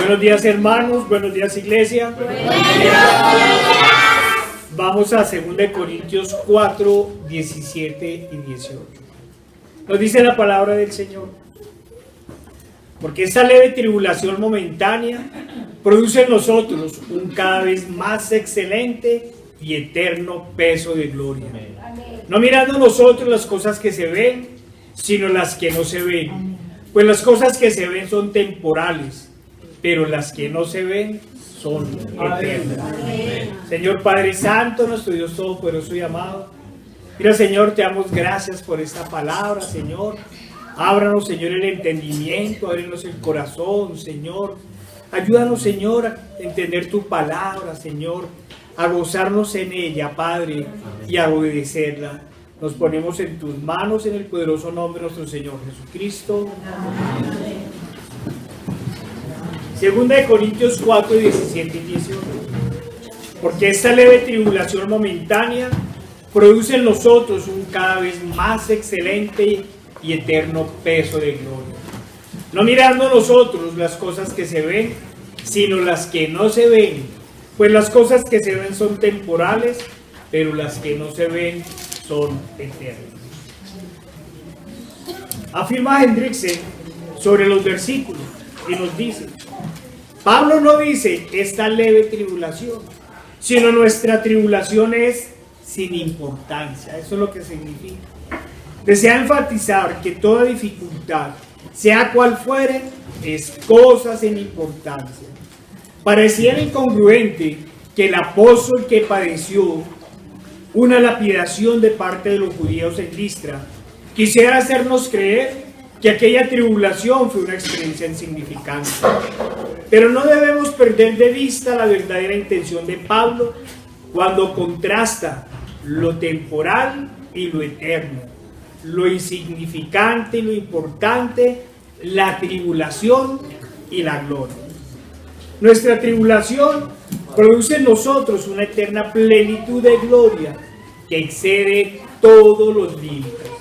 Buenos días, hermanos, buenos días, iglesia. Buenos días. Vamos a 2 Corintios 4, 17 y 18. Nos dice la palabra del Señor: porque esta leve tribulación momentánea produce en nosotros un cada vez más excelente y eterno peso de gloria. No mirando nosotros las cosas que se ven, sino las que no se ven. Pues las cosas que se ven son temporales, pero las que no se ven son eternas. Señor Padre Santo, nuestro Dios Todopoderoso y amado, mira, Señor, te damos gracias por esta palabra, Señor. Ábranos, Señor, el entendimiento, ábrenos el corazón, Señor. Ayúdanos, Señor, a entender tu palabra, Señor, a gozarnos en ella, Padre, y a obedecerla. Nos ponemos en tus manos en el poderoso nombre de nuestro Señor Jesucristo. Amén. 2 Corintios 4, 17 y 18. Porque esta leve tribulación momentánea produce en nosotros un cada vez más excelente y eterno peso de gloria. No mirando nosotros las cosas que se ven, sino las que no se ven. Pues las cosas que se ven son temporales, pero las que no se ven son eternas. Afirma Hendriksen sobre los versículos y nos dice: Pablo no dice esta leve tribulación, sino nuestra tribulación es sin importancia. Eso es lo que significa. Desea enfatizar que toda dificultad, sea cual fuere, es cosa sin importancia. Pareciera incongruente que el apóstol que padeció una lapidación de parte de los judíos en Listra quisiera hacernos creer que aquella tribulación fue una experiencia insignificante. Pero no debemos perder de vista la verdadera intención de Pablo cuando contrasta lo temporal y lo eterno, lo insignificante y lo importante, la tribulación y la gloria. Nuestra tribulación produce en nosotros una eterna plenitud de gloria que excede todos los límites.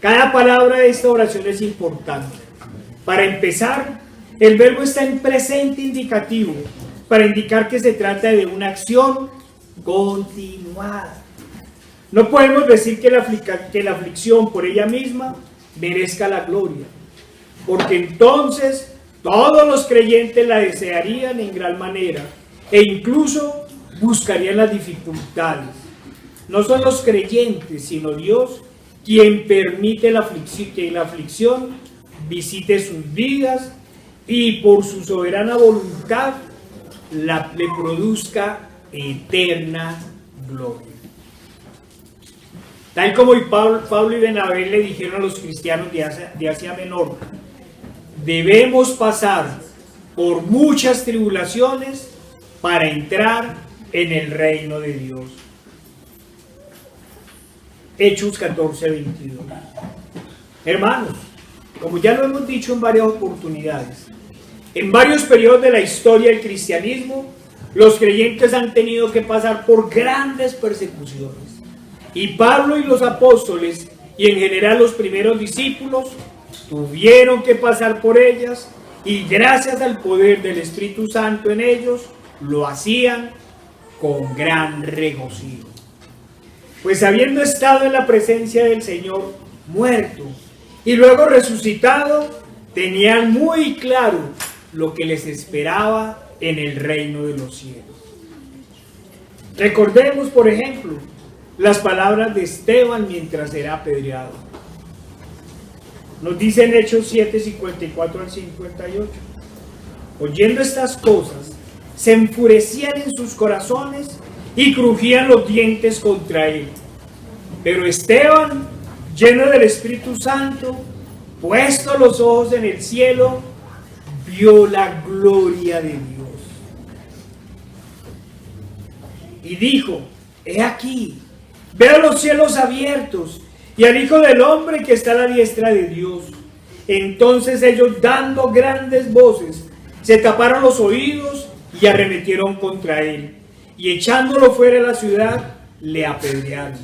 Cada palabra de esta oración es importante. Para empezar, el verbo está en presente indicativo para indicar que se trata de una acción continuada. No podemos decir que la aflicción por ella misma merezca la gloria, porque entonces todos los creyentes la desearían en gran manera e incluso buscarían las dificultades. No son los creyentes, sino Dios quien permite que la aflicción visite sus vidas y por su soberana voluntad le produzca eterna gloria. Tal como Pablo y Bernabé le dijeron a los cristianos de Asia Menor: debemos pasar por muchas tribulaciones para entrar en el reino de Dios. Hechos 14, 22. Hermanos, como ya lo hemos dicho en varias oportunidades, en varios periodos de la historia del cristianismo, los creyentes han tenido que pasar por grandes persecuciones. Y Pablo y los apóstoles, y en general los primeros discípulos, tuvieron que pasar por ellas, y gracias al poder del Espíritu Santo en ellos, lo hacían con gran regocijo. Pues habiendo estado en la presencia del Señor muerto y luego resucitado, tenían muy claro lo que les esperaba en el reino de los cielos. Recordemos, por ejemplo, las palabras de Esteban mientras era apedreado. Nos dice en Hechos 7, 54 al 58. Oyendo estas cosas, se enfurecían en sus corazones y crujían los dientes contra él. Pero Esteban, lleno del Espíritu Santo, puesto los ojos en el cielo, vio la gloria de Dios. Y dijo: he aquí, veo los cielos abiertos y al Hijo del Hombre que está a la diestra de Dios. Entonces ellos, dando grandes voces, se taparon los oídos y arremetieron contra él, y echándolo fuera de la ciudad, le apedrearon.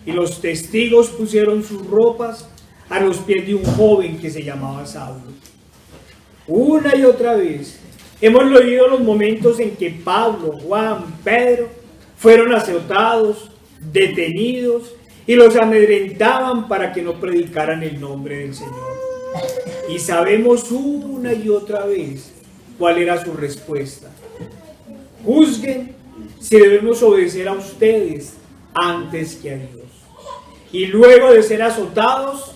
Y los testigos pusieron sus ropas a los pies de un joven que se llamaba Saulo. Una y otra vez Hemos leído los momentos en que Pablo, Juan, Pedro fueron azotados, detenidos y los amedrentaban para que no predicaran el nombre del Señor. Y sabemos una y otra vez cuál era su respuesta. Juzguen si debemos obedecer a ustedes antes que a Dios. Y luego de ser azotados,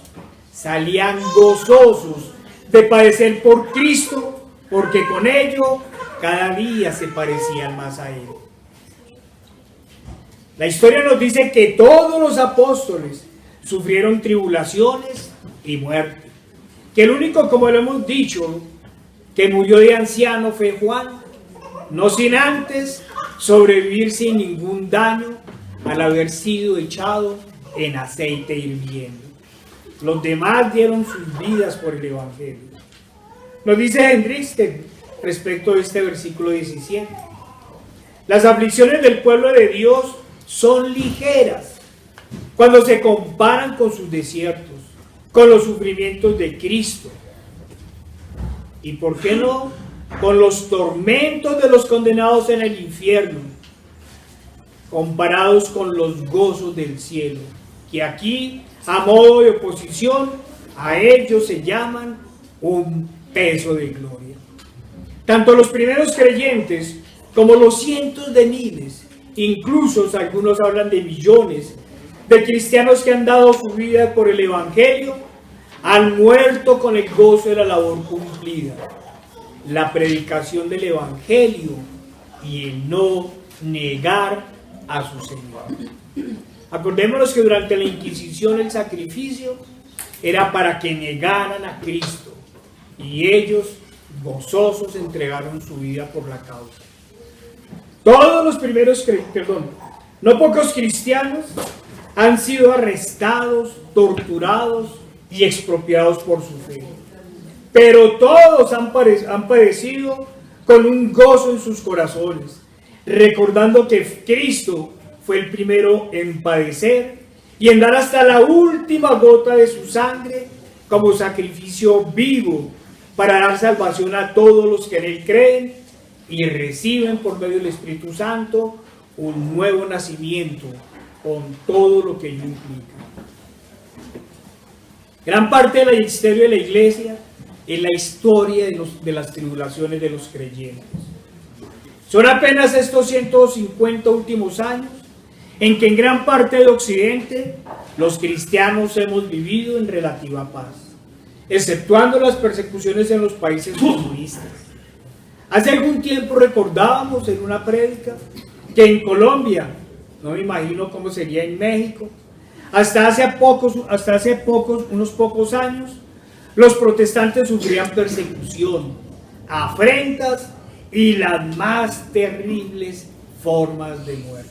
salían gozosos de padecer por Cristo, porque con ello cada día se parecían más a Él. La historia nos dice que todos los apóstoles sufrieron tribulaciones y muerte. Que el único, como lo hemos dicho, que murió de anciano fue Juan, no sin antes sobrevivir sin ningún daño al haber sido echado en aceite hirviendo. Los demás dieron sus vidas por el Evangelio. Nos dice Hendricks respecto a este versículo 17. Las aflicciones del pueblo de Dios son ligeras cuando se comparan con sus desiertos, con los sufrimientos de Cristo. ¿Y por qué no? Con los tormentos de los condenados en el infierno, comparados con los gozos del cielo, que aquí, a modo de oposición, a ellos se llaman un peso de gloria. Tanto los primeros creyentes como los cientos de miles, incluso algunos hablan de millones, de cristianos que han dado su vida por el Evangelio, han muerto con el gozo de la labor cumplida, la predicación del Evangelio y el no negar a su Señor. Acordémonos que durante la Inquisición el sacrificio era para que negaran a Cristo y ellos gozosos entregaron su vida por la causa. Todos los primeros no pocos cristianos han sido arrestados, torturados y expropiados por su fe. Pero todos han padecido con un gozo en sus corazones, recordando que Cristo fue el primero en padecer y en dar hasta la última gota de su sangre como sacrificio vivo para dar salvación a todos los que en Él creen y reciben por medio del Espíritu Santo un nuevo nacimiento con todo lo que ello implica. Gran parte de la historia de la Iglesia es la historia de las tribulaciones de los creyentes. Son apenas estos 150 últimos años en que en gran parte de Occidente los cristianos hemos vivido en relativa paz, exceptuando las persecuciones en los países comunistas. Hace algún tiempo recordábamos en una prédica que en Colombia, no me imagino cómo sería en México, hasta hace unos pocos años, los protestantes sufrían persecución, afrentas y las más terribles formas de muerte.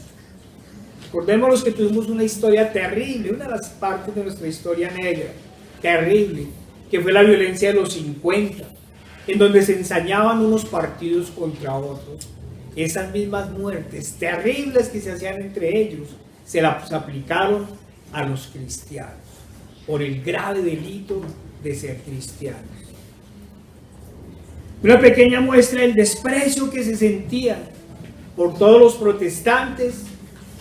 Recordémonos que tuvimos una historia terrible, una de las partes de nuestra historia negra, terrible, que fue la violencia de los 50, en donde se ensañaban unos partidos contra otros. Esas mismas muertes terribles que se hacían entre ellos, se las aplicaron a los cristianos, por el grave delito de ser cristianos. Una pequeña muestra del desprecio que se sentía por todos los protestantes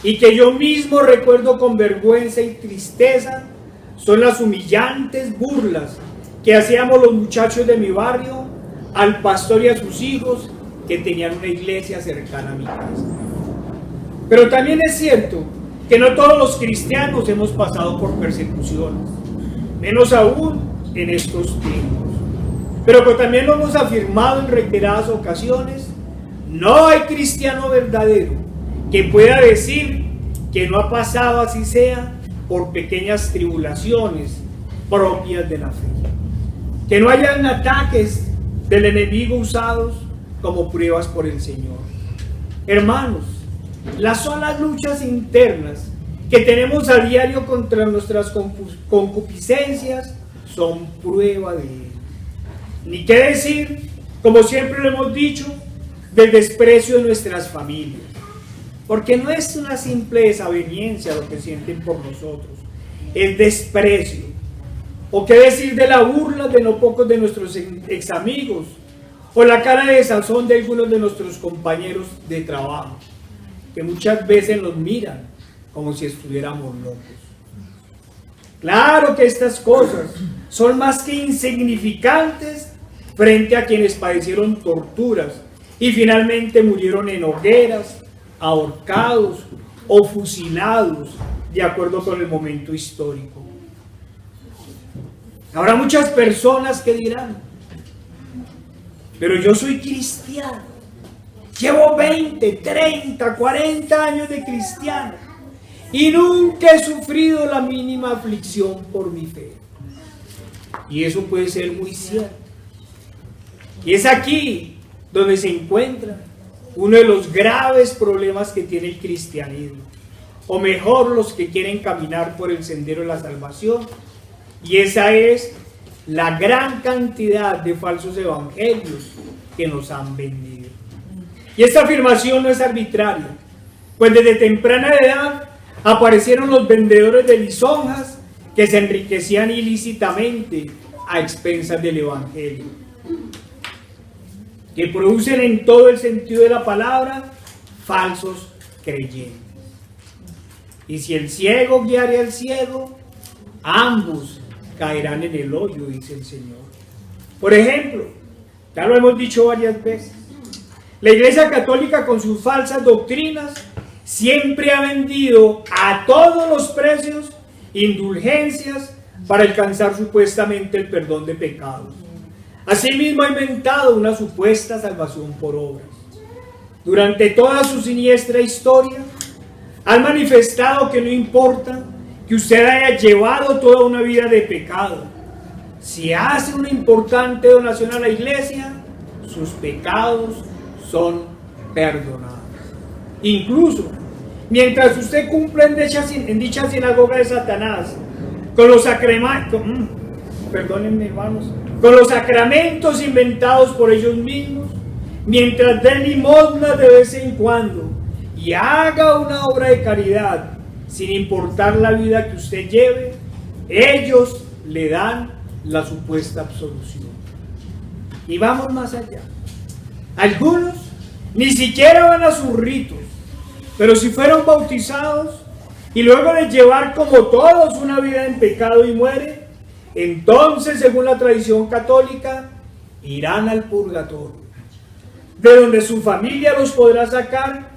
y que yo mismo recuerdo con vergüenza y tristeza son las humillantes burlas que hacíamos los muchachos de mi barrio al pastor y a sus hijos que tenían una iglesia cercana a mi casa. Pero también es cierto que no todos los cristianos hemos pasado por persecuciones, menos aún en estos tiempos. Pero que también lo hemos afirmado en reiteradas ocasiones, no hay cristiano verdadero que pueda decir que no ha pasado, así sea, por pequeñas tribulaciones propias de la fe. Que no hayan ataques del enemigo usados como pruebas por el Señor. Hermanos, las solas luchas internas que tenemos a diario contra nuestras concupiscencias son prueba de Él. Ni qué decir, como siempre lo hemos dicho, del desprecio de nuestras familias. Porque no es una simple desaveniencia lo que sienten por nosotros, es desprecio. O qué decir de la burla de no pocos de nuestros ex amigos, o la cara de desazón de algunos de nuestros compañeros de trabajo, que muchas veces nos miran como si estuviéramos locos. Claro que estas cosas son más que insignificantes frente a quienes padecieron torturas y finalmente murieron en hogueras, ahorcados o fusilados, de acuerdo con el momento histórico. Habrá muchas personas que dirán: pero yo soy cristiano, llevo 20, 30, 40 años de cristiano y nunca he sufrido la mínima aflicción por mi fe. Y eso puede ser muy cierto. Y es aquí donde se encuentra uno de los graves problemas que tiene el cristianismo, o mejor, los que quieren caminar por el sendero de la salvación, y esa es la gran cantidad de falsos evangelios que nos han vendido. Y esta afirmación no es arbitraria, pues desde temprana edad aparecieron los vendedores de lisonjas que se enriquecían ilícitamente a expensas del evangelio, que producen en todo el sentido de la palabra falsos creyentes. Y si el ciego guiare al ciego, ambos caerán en el hoyo, dice el Señor. Por ejemplo, ya lo hemos dicho varias veces, la Iglesia Católica con sus falsas doctrinas siempre ha vendido a todos los precios indulgencias para alcanzar supuestamente el perdón de pecados. Asimismo ha inventado una supuesta salvación por obras. Durante toda su siniestra historia han manifestado que no importa que usted haya llevado toda una vida de pecado, si hace una importante donación a la iglesia, sus pecados son perdonados. Incluso mientras usted cumple en dicha sinagoga de Satanás con los sacramentos, perdónenme hermanos, con los sacramentos inventados por ellos mismos, mientras den limosnas de vez en cuando y haga una obra de caridad, sin importar la vida que usted lleve, ellos le dan la supuesta absolución. Y vamos más allá. Algunos ni siquiera van a sus ritos, pero si fueron bautizados y luego de llevar como todos una vida en pecado y mueren, entonces, según la tradición católica, irán al purgatorio, de donde su familia los podrá sacar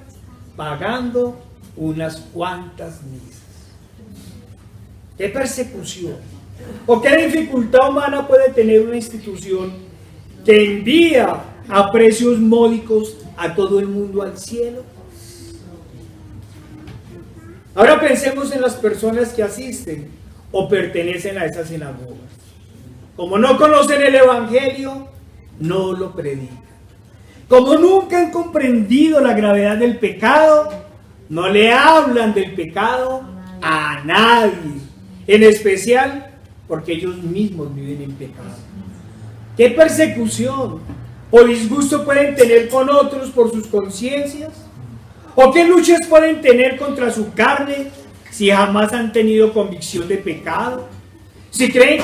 pagando unas cuantas misas. ¿Qué persecución o qué dificultad humana puede tener una institución que envía a precios módicos a todo el mundo al cielo? Ahora pensemos en las personas que asisten o pertenecen a esas sinagogas. Como no conocen el evangelio, no lo predican. Como nunca han comprendido la gravedad del pecado, no le hablan del pecado a nadie, en especial porque ellos mismos viven en pecado. ¿Qué persecución o disgusto pueden tener con otros por sus conciencias? ¿O qué luchas pueden tener contra su carne si jamás han tenido convicción de pecado? Si creen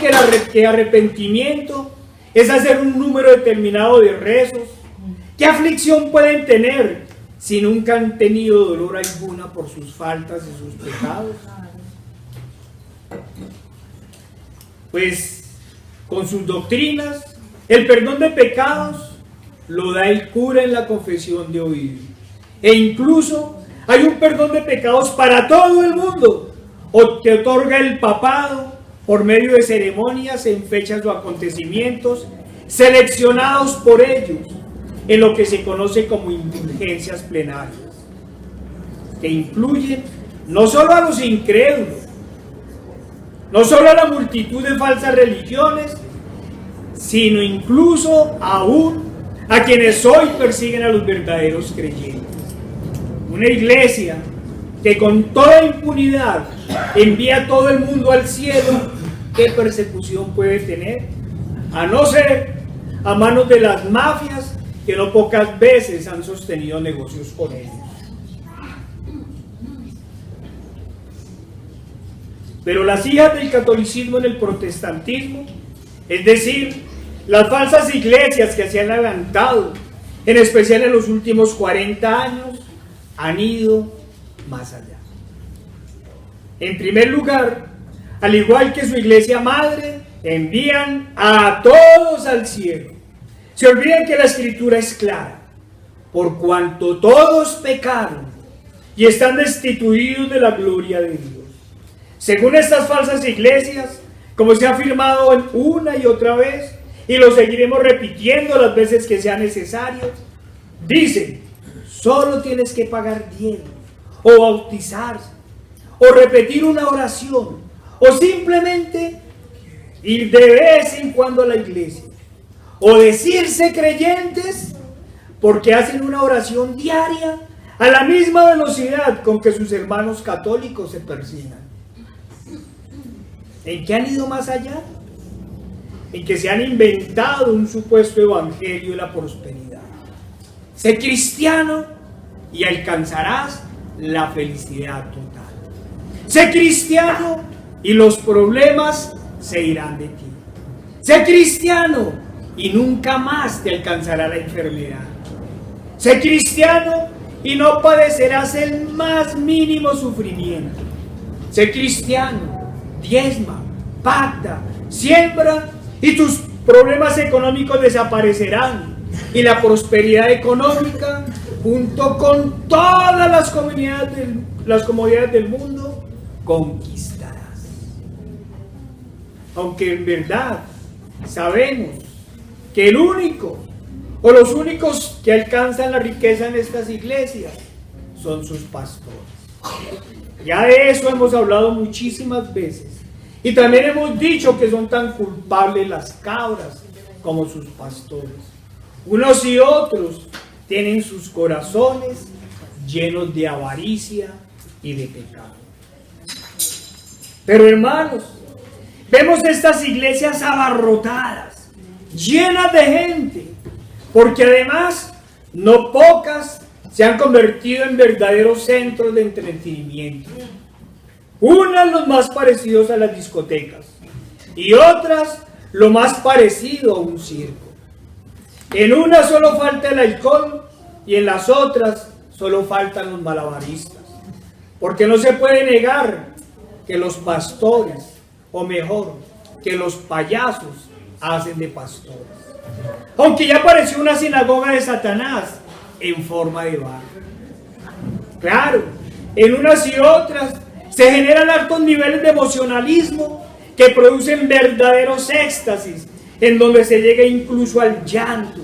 que arrepentimiento es hacer un número determinado de rezos, ¿qué aflicción pueden tener si nunca han tenido dolor alguna por sus faltas y sus pecados? Pues con sus doctrinas, el perdón de pecados lo da el cura en la confesión de oído. E incluso hay un perdón de pecados para todo el mundo, o que otorga el papado por medio de ceremonias en fechas o acontecimientos seleccionados por ellos, en lo que se conoce como indulgencias plenarias, que incluyen no solo a los incrédulos, no solo a la multitud de falsas religiones, sino incluso aún a quienes hoy persiguen a los verdaderos creyentes. Una iglesia que con toda impunidad envía a todo el mundo al cielo, ¿qué persecución puede tener? A no ser a manos de las mafias que no pocas veces han sostenido negocios con ellos. Pero las hijas del catolicismo en el protestantismo, es decir, Las falsas iglesias que se han levantado, en especial en los últimos 40 años, han ido más allá. En primer lugar, al igual que su iglesia madre, envían a todos al cielo. Se olvidan que la escritura es clara. Por cuanto todos pecaron y están destituidos de la gloria de Dios. Según estas falsas iglesias, como se ha afirmado una y otra vez, y lo seguiremos repitiendo las veces que sea necesario, dicen, solo tienes que pagar diezmos, o bautizarse, o repetir una oración, o simplemente ir de vez en cuando a la iglesia, o decirse creyentes porque hacen una oración diaria a la misma velocidad con que sus hermanos católicos se persignan. ¿En qué han ido más allá? En que se han inventado un supuesto evangelio de la prosperidad. Sé cristiano y alcanzarás la felicidad total. Sé cristiano y los problemas se irán de ti. Sé cristiano y nunca más te alcanzará la enfermedad. Sé cristiano y no padecerás el más mínimo sufrimiento. Sé cristiano, diezma, pacta, siembra y tus problemas económicos desaparecerán. Y la prosperidad económica, junto con todas las comodidades del mundo, conquistarás. Aunque en verdad sabemos que el único o los únicos que alcanzan la riqueza en estas iglesias son sus pastores. Ya de eso hemos hablado muchísimas veces. Y también hemos dicho que son tan culpables las cabras como sus pastores. Unos y otros tienen sus corazones llenos de avaricia y de pecado. Pero hermanos, vemos estas iglesias abarrotadas, llenas de gente, porque además no pocas se han convertido en verdaderos centros de entretenimiento. Unas los más parecidos a las discotecas y otras lo más parecido a un circo. En una solo falta el alcohol y en las otras solo faltan los malabaristas. Porque no se puede negar que los pastores, o mejor, que los payasos hacen de pastores. Aunque ya apareció una sinagoga de Satanás en forma de bar. Claro, en unas y otras se generan altos niveles de emocionalismo que producen verdaderos éxtasis, en donde se llega incluso al llanto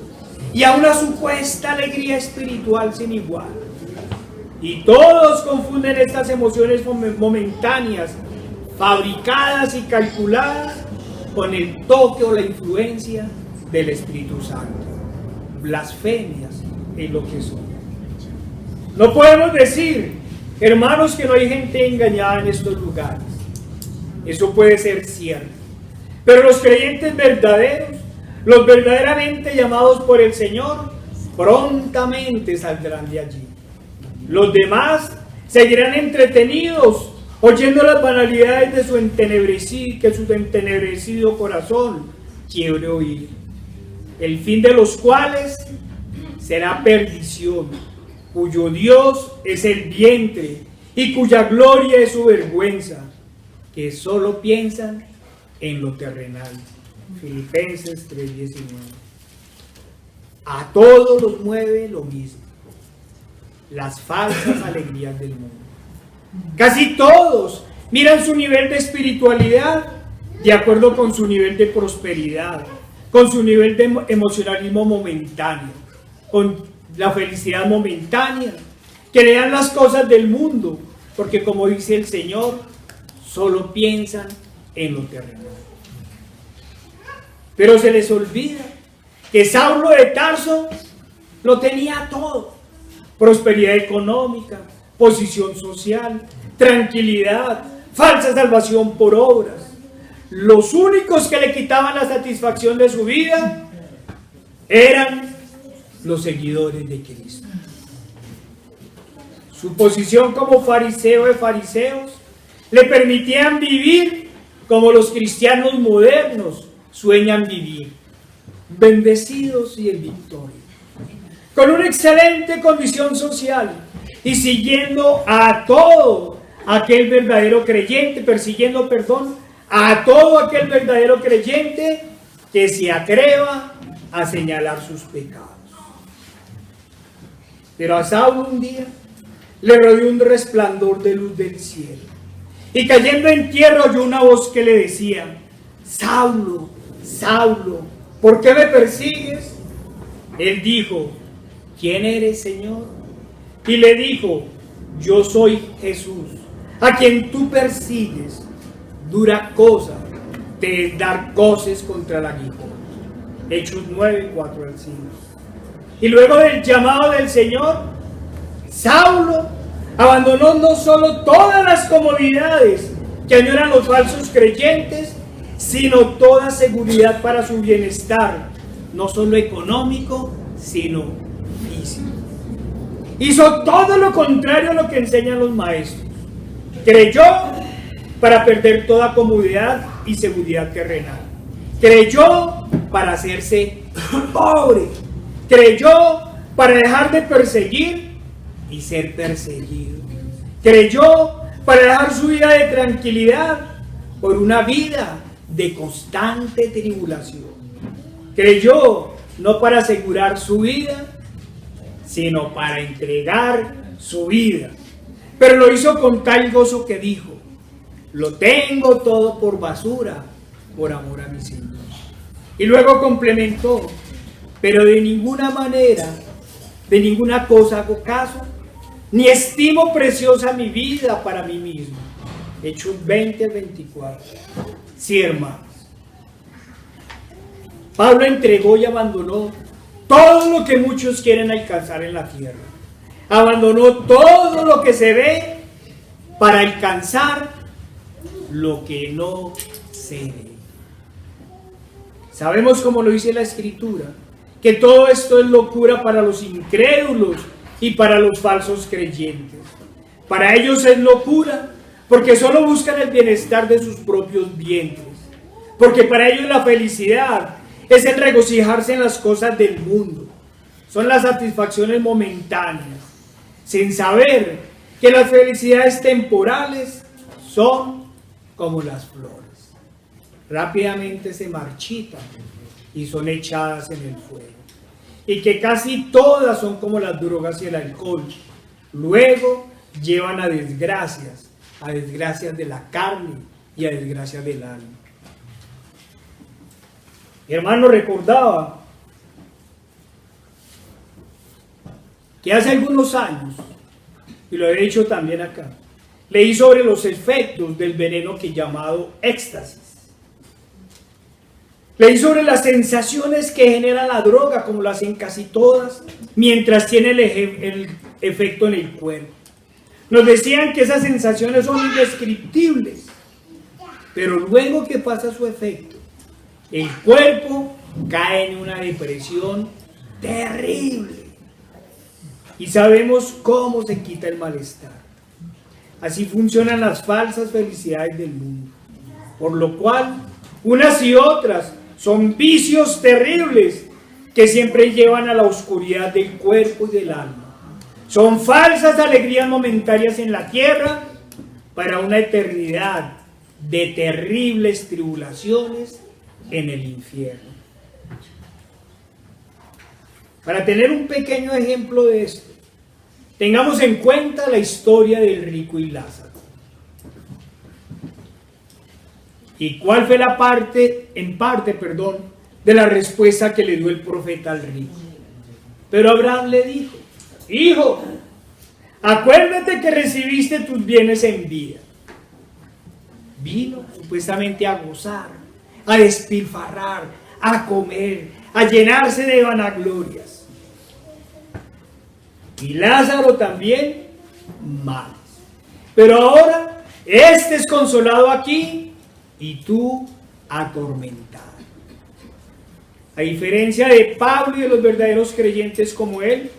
y a una supuesta alegría espiritual sin igual. Y todos confunden estas emociones momentáneas, fabricadas y calculadas, con el toque o la influencia del Espíritu Santo. Blasfemias es lo que son. No podemos decir, hermanos, que no hay gente engañada en estos lugares. Eso puede ser cierto. Pero los creyentes verdaderos, los verdaderamente llamados por el Señor, prontamente saldrán de allí. Los demás seguirán entretenidos, oyendo las banalidades de su entenebrecido corazón quiere oír, el fin de los cuales será perdición, cuyo Dios es el vientre y cuya gloria es su vergüenza, que solo piensan en lo terrenal. Filipenses 3:19. A todos los mueve lo mismo, las falsas alegrías del mundo. Casi todos miran su nivel de espiritualidad de acuerdo con su nivel de prosperidad, con su nivel de emocionalismo momentáneo, con la felicidad momentánea, que le dan las cosas del mundo, porque como dice el Señor, solo piensan en lo terrenal. Pero se les olvida que Saulo de Tarso lo tenía todo: prosperidad económica, posición social, tranquilidad, falsa salvación por obras. Los únicos que le quitaban la satisfacción de su vida eran los seguidores de Cristo. Su posición como fariseo de fariseos le permitían vivir como los cristianos modernos sueñan vivir, bendecidos y en victoria, con una excelente condición social y siguiendo a todo aquel verdadero creyente, persiguiendo, a todo aquel verdadero creyente que se atreva a señalar sus pecados. Pero a Saulo un día le rodeó un resplandor de luz del cielo, y cayendo en tierra oyó una voz que le decía: Saulo, Saulo, ¿por qué me persigues? Él dijo: ¿quién eres, Señor? Y le dijo: yo soy Jesús, a quien tú persigues. Dura cosa te es dar coces contra el aguijón. Hechos 9, 4 al 5. Y luego del llamado del Señor, Saulo abandonó no solo todas las comodidades que añoran los falsos creyentes, sino toda seguridad para su bienestar, no solo económico, sino físico. Hizo todo lo contrario a lo que enseñan los maestros. Creyó para perder toda comodidad y seguridad terrenal. Creyó para hacerse pobre. Creyó para dejar de perseguir y ser perseguido. Creyó para dejar su vida de tranquilidad por una vida de constante tribulación. Creyó no para asegurar su vida, sino para entregar su vida. Pero lo hizo con tal gozo que dijo: lo tengo todo por basura por amor a mi Señor. Y luego complementó: pero de ninguna manera, de ninguna cosa hago caso, ni estimo preciosa mi vida para mí mismo. Hechos 20, 24. Sí, hermanos, Pablo entregó y abandonó todo lo que muchos quieren alcanzar en la tierra. Abandonó todo lo que se ve para alcanzar lo que no se ve. Sabemos, como lo dice la Escritura, que todo esto es locura para los incrédulos y para los falsos creyentes. Para ellos es locura porque solo buscan el bienestar de sus propios vientres. Porque para ellos la felicidad es el regocijarse en las cosas del mundo. Son las satisfacciones momentáneas, sin saber que las felicidades temporales son como las flores. Rápidamente se marchitan y son echadas en el fuego. Y que casi todas son como las drogas y el alcohol. Luego llevan a desgracias de la carne y a desgracias del alma. Mi hermano recordaba que hace algunos años, y lo he dicho también acá, leí sobre los efectos del veneno que llamado éxtasis. Leí sobre las sensaciones que genera la droga, como lo hacen casi todas, mientras tiene el efecto en el cuerpo. Nos decían que esas sensaciones son indescriptibles, pero luego que pasa su efecto, el cuerpo cae en una depresión terrible. Y sabemos cómo se quita el malestar. Así funcionan las falsas felicidades del mundo. Por lo cual, unas y otras son vicios terribles que siempre llevan a la oscuridad del cuerpo y del alma. Son falsas alegrías momentáneas en la tierra para una eternidad de terribles tribulaciones en el infierno. Para tener un pequeño ejemplo de esto, tengamos en cuenta la historia del rico y Lázaro. ¿Y cuál fue la parte, de la respuesta que le dio el profeta al rico? Pero Abraham le dijo: hijo, acuérdate que recibiste tus bienes en vida. Vino supuestamente a gozar, a despilfarrar, a comer, a llenarse de vanaglorias. Y Lázaro también males. Pero ahora este es consolado aquí y tú atormentado. A diferencia de Pablo y de los verdaderos creyentes como él,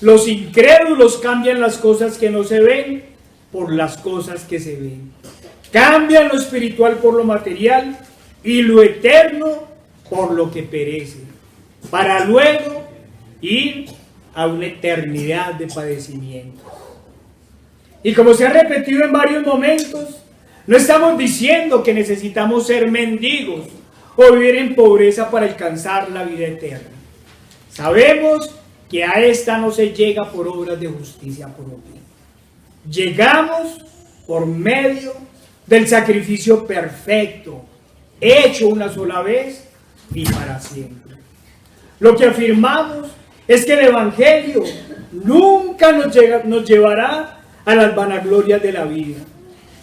los incrédulos cambian las cosas que no se ven por las cosas que se ven. Cambian lo espiritual por lo material y lo eterno por lo que perece. para luego ir a una eternidad de padecimientos. Y como se ha repetido en varios momentos, no estamos diciendo que necesitamos ser mendigos o vivir en pobreza para alcanzar la vida eterna. Sabemos que a esta no se llega por obras de justicia propia. Llegamos por medio del sacrificio perfecto, hecho una sola vez y para siempre. Lo que afirmamos es que el Evangelio nunca nos llevará a las vanaglorias de la vida,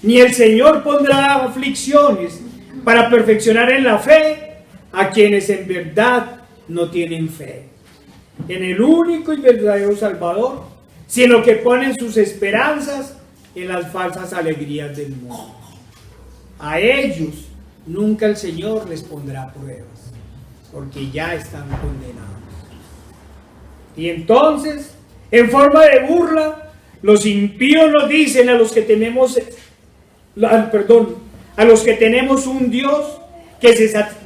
ni el Señor pondrá aflicciones para perfeccionar en la fe a quienes en verdad no tienen fe en el único y verdadero Salvador, sino que ponen sus esperanzas en las falsas alegrías del mundo. A ellos nunca el Señor les pondrá pruebas, porque ya están condenados. Y entonces, en forma de burla, los impíos nos dicen a los que tenemos un Dios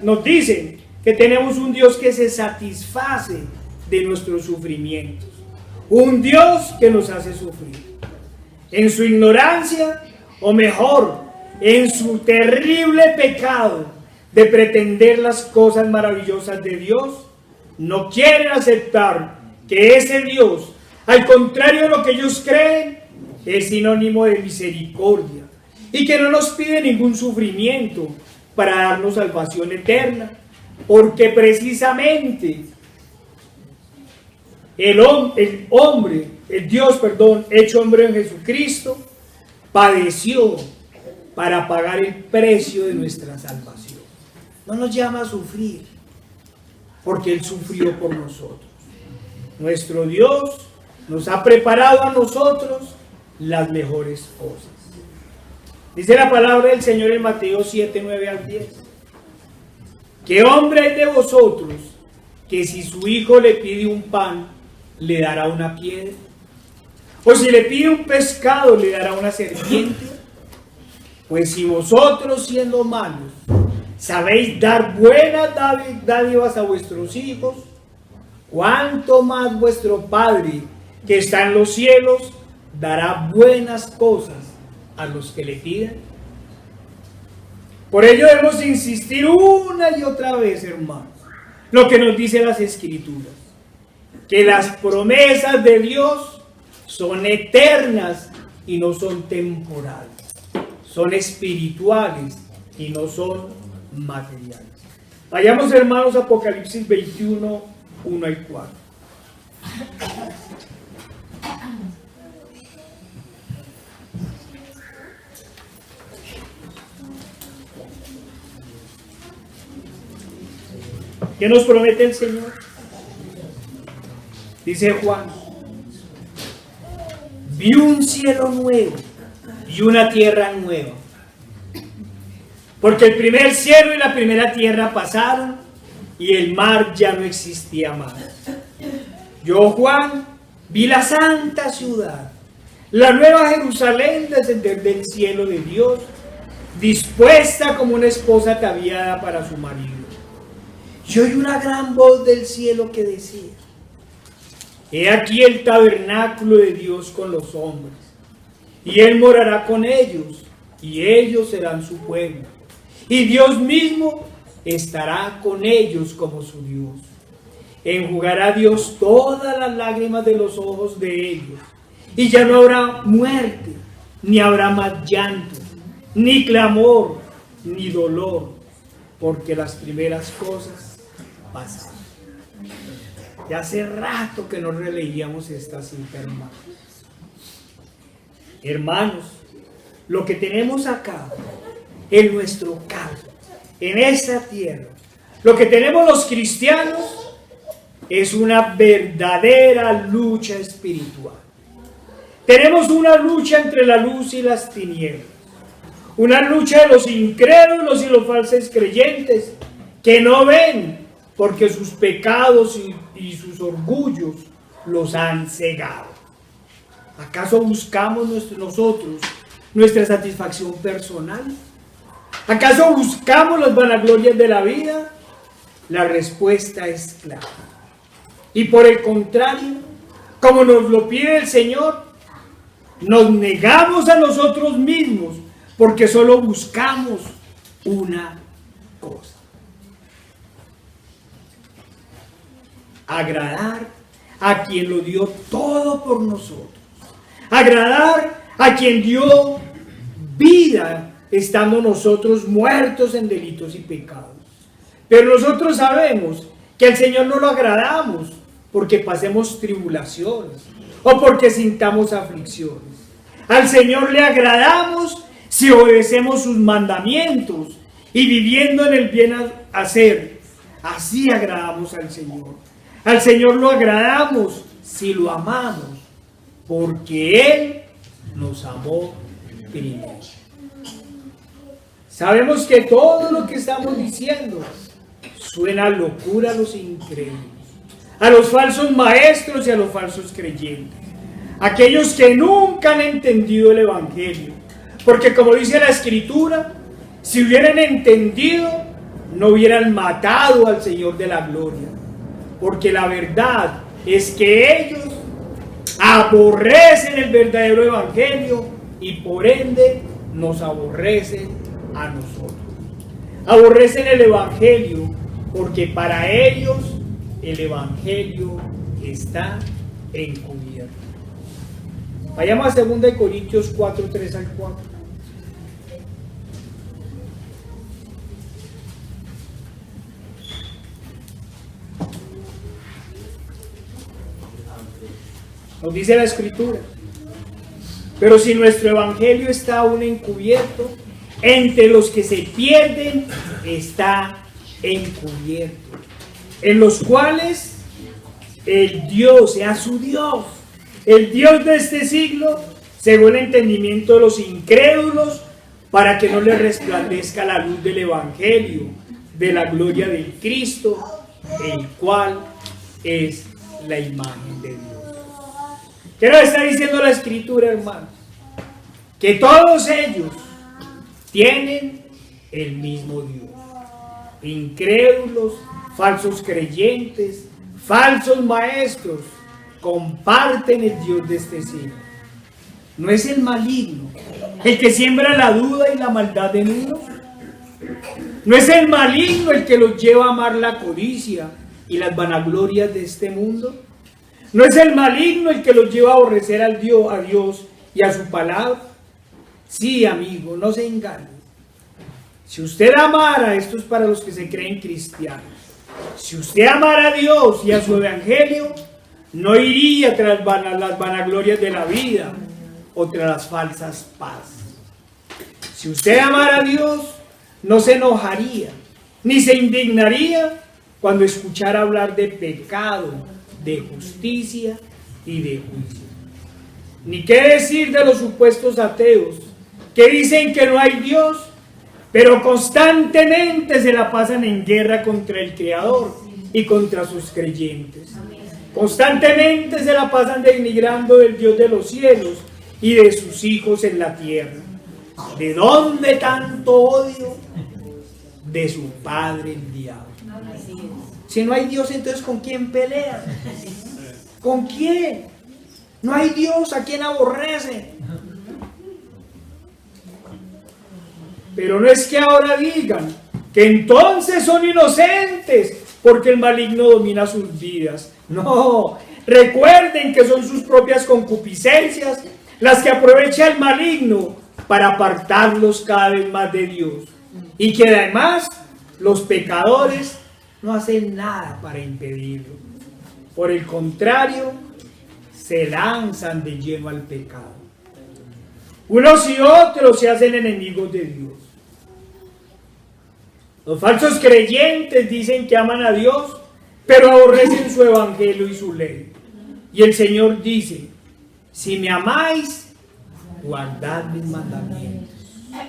nos dicen que tenemos un Dios que se satisface de nuestros sufrimientos, un Dios que nos hace sufrir. En su ignorancia, o mejor, en su terrible pecado de pretender las cosas maravillosas de Dios, no quieren aceptar que ese Dios, al contrario de lo que ellos creen, es sinónimo de misericordia y que no nos pide ningún sufrimiento para darnos salvación eterna, porque precisamente el Dios, hecho hombre en Jesucristo, padeció para pagar el precio de nuestra salvación. No nos llama a sufrir, porque Él sufrió por nosotros. Nuestro Dios nos ha preparado a nosotros las mejores cosas. Dice la palabra del Señor en Mateo 7, 9 al 10. ¿Qué hombre hay de vosotros que si su hijo le pide un pan, le dará una piedra? ¿O si le pide un pescado, le dará una serpiente? Pues si vosotros, siendo malos, sabéis dar buenas dádivas a vuestros hijos, ¿cuánto más vuestro Padre que está en los cielos dará buenas cosas a los que le pidan? Por ello debemos insistir una y otra vez, hermanos, lo que nos dicen las Escrituras, que las promesas de Dios son eternas y no son temporales, son espirituales y no son materiales. Vayamos, hermanos, a Apocalipsis 21, 1 y 4. ¿Qué nos promete el Señor? Dice Juan: vi un cielo nuevo y una tierra nueva, porque el primer cielo y la primera tierra pasaron y el mar ya no existía más. Yo, Juan, vi la santa ciudad, la nueva Jerusalén, descender del cielo de Dios, dispuesta como una esposa ataviada para su marido. Y oí una gran voz del cielo que decía: he aquí el tabernáculo de Dios con los hombres, y Él morará con ellos, y ellos serán su pueblo, y Dios mismo estará con ellos como su Dios. Enjugará Dios todas las lágrimas de los ojos de ellos, y ya no habrá muerte, ni habrá más llanto, ni clamor, ni dolor, porque las primeras cosas pasaron. Ya hace rato que no releíamos esta cita, hermanos. Hermanos, lo que tenemos acá, en nuestro caso, en esta tierra, lo que tenemos los cristianos es una verdadera lucha espiritual. Tenemos una lucha entre la luz y las tinieblas, una lucha de los incrédulos y los falsos creyentes que no ven porque sus pecados y sus orgullos los han cegado. ¿Acaso buscamos nosotros nuestra satisfacción personal? ¿Acaso buscamos las vanaglorias de la vida? La respuesta es clara. Y por el contrario, como nos lo pide el Señor, nos negamos a nosotros mismos porque solo buscamos una cosa: agradar a quien lo dio todo por nosotros, agradar a quien dio vida estando nosotros muertos en delitos y pecados. Pero nosotros sabemos que al Señor no lo agradamos porque pasemos tribulaciones o porque sintamos aflicciones. Al Señor le agradamos si obedecemos sus mandamientos y viviendo en el bien hacer. Así agradamos al Señor. Al Señor lo agradamos si lo amamos, porque Él nos amó primero. Sabemos que todo lo que estamos diciendo suena a locura a los incrédulos, a los falsos maestros y a los falsos creyentes, aquellos que nunca han entendido el Evangelio, porque como dice la Escritura, si hubieran entendido, no hubieran matado al Señor de la gloria, porque la verdad es que ellos aborrecen el verdadero Evangelio y por ende nos aborrecen a nosotros. Aborrecen el Evangelio porque para ellos el Evangelio está encubierto. Vayamos a 2 Corintios 4, 3 al 4. Nos dice la Escritura: pero si nuestro Evangelio está aún encubierto, entre los que se pierden está encubierto, en los cuales el Dios, sea su Dios, el Dios de este siglo, cegó el entendimiento de los incrédulos para que no les resplandezca la luz del Evangelio, de la gloria del Cristo, el cual es la imagen de Dios. ¿Qué nos está diciendo la Escritura, hermanos? Que todos ellos tienen el mismo Dios. Incrédulos, falsos creyentes, falsos maestros, comparten el Dios de este siglo. ¿No es el maligno el que siembra la duda y la maldad en uno? ¿No es el maligno el que los lleva a amar la codicia y las vanaglorias de este mundo? ¿No es el maligno el que los lleva a aborrecer a Dios y a su palabra? Sí, amigo, no se engañe. Si usted amara, esto es para los que se creen cristianos, si usted amara a Dios y a su evangelio, no iría tras las vanaglorias de la vida o tras las falsas paz. Si usted amara a Dios, no se enojaría, ni se indignaría cuando escuchara hablar de pecado, de justicia y de juicio. Ni qué decir de los supuestos ateos, que dicen que no hay Dios, pero constantemente se la pasan en guerra contra el Creador y contra sus creyentes. Constantemente se la pasan denigrando del Dios de los cielos y de sus hijos en la tierra. ¿De dónde tanto odio? De su padre el diablo. Si no hay Dios, entonces ¿con quién pelea? ¿Con quién? No hay Dios, ¿a quién aborrece? Pero no es que ahora digan que entonces son inocentes porque el maligno domina sus vidas. No, recuerden que son sus propias concupiscencias las que aprovecha el maligno para apartarlos cada vez más de Dios. Y que además los pecadores no hacen nada para impedirlo. Por el contrario, se lanzan de lleno al pecado. Unos y otros se hacen enemigos de Dios. Los falsos creyentes dicen que aman a Dios, pero aborrecen su evangelio y su ley. Y el Señor dice: si me amáis, guardad mis mandamientos.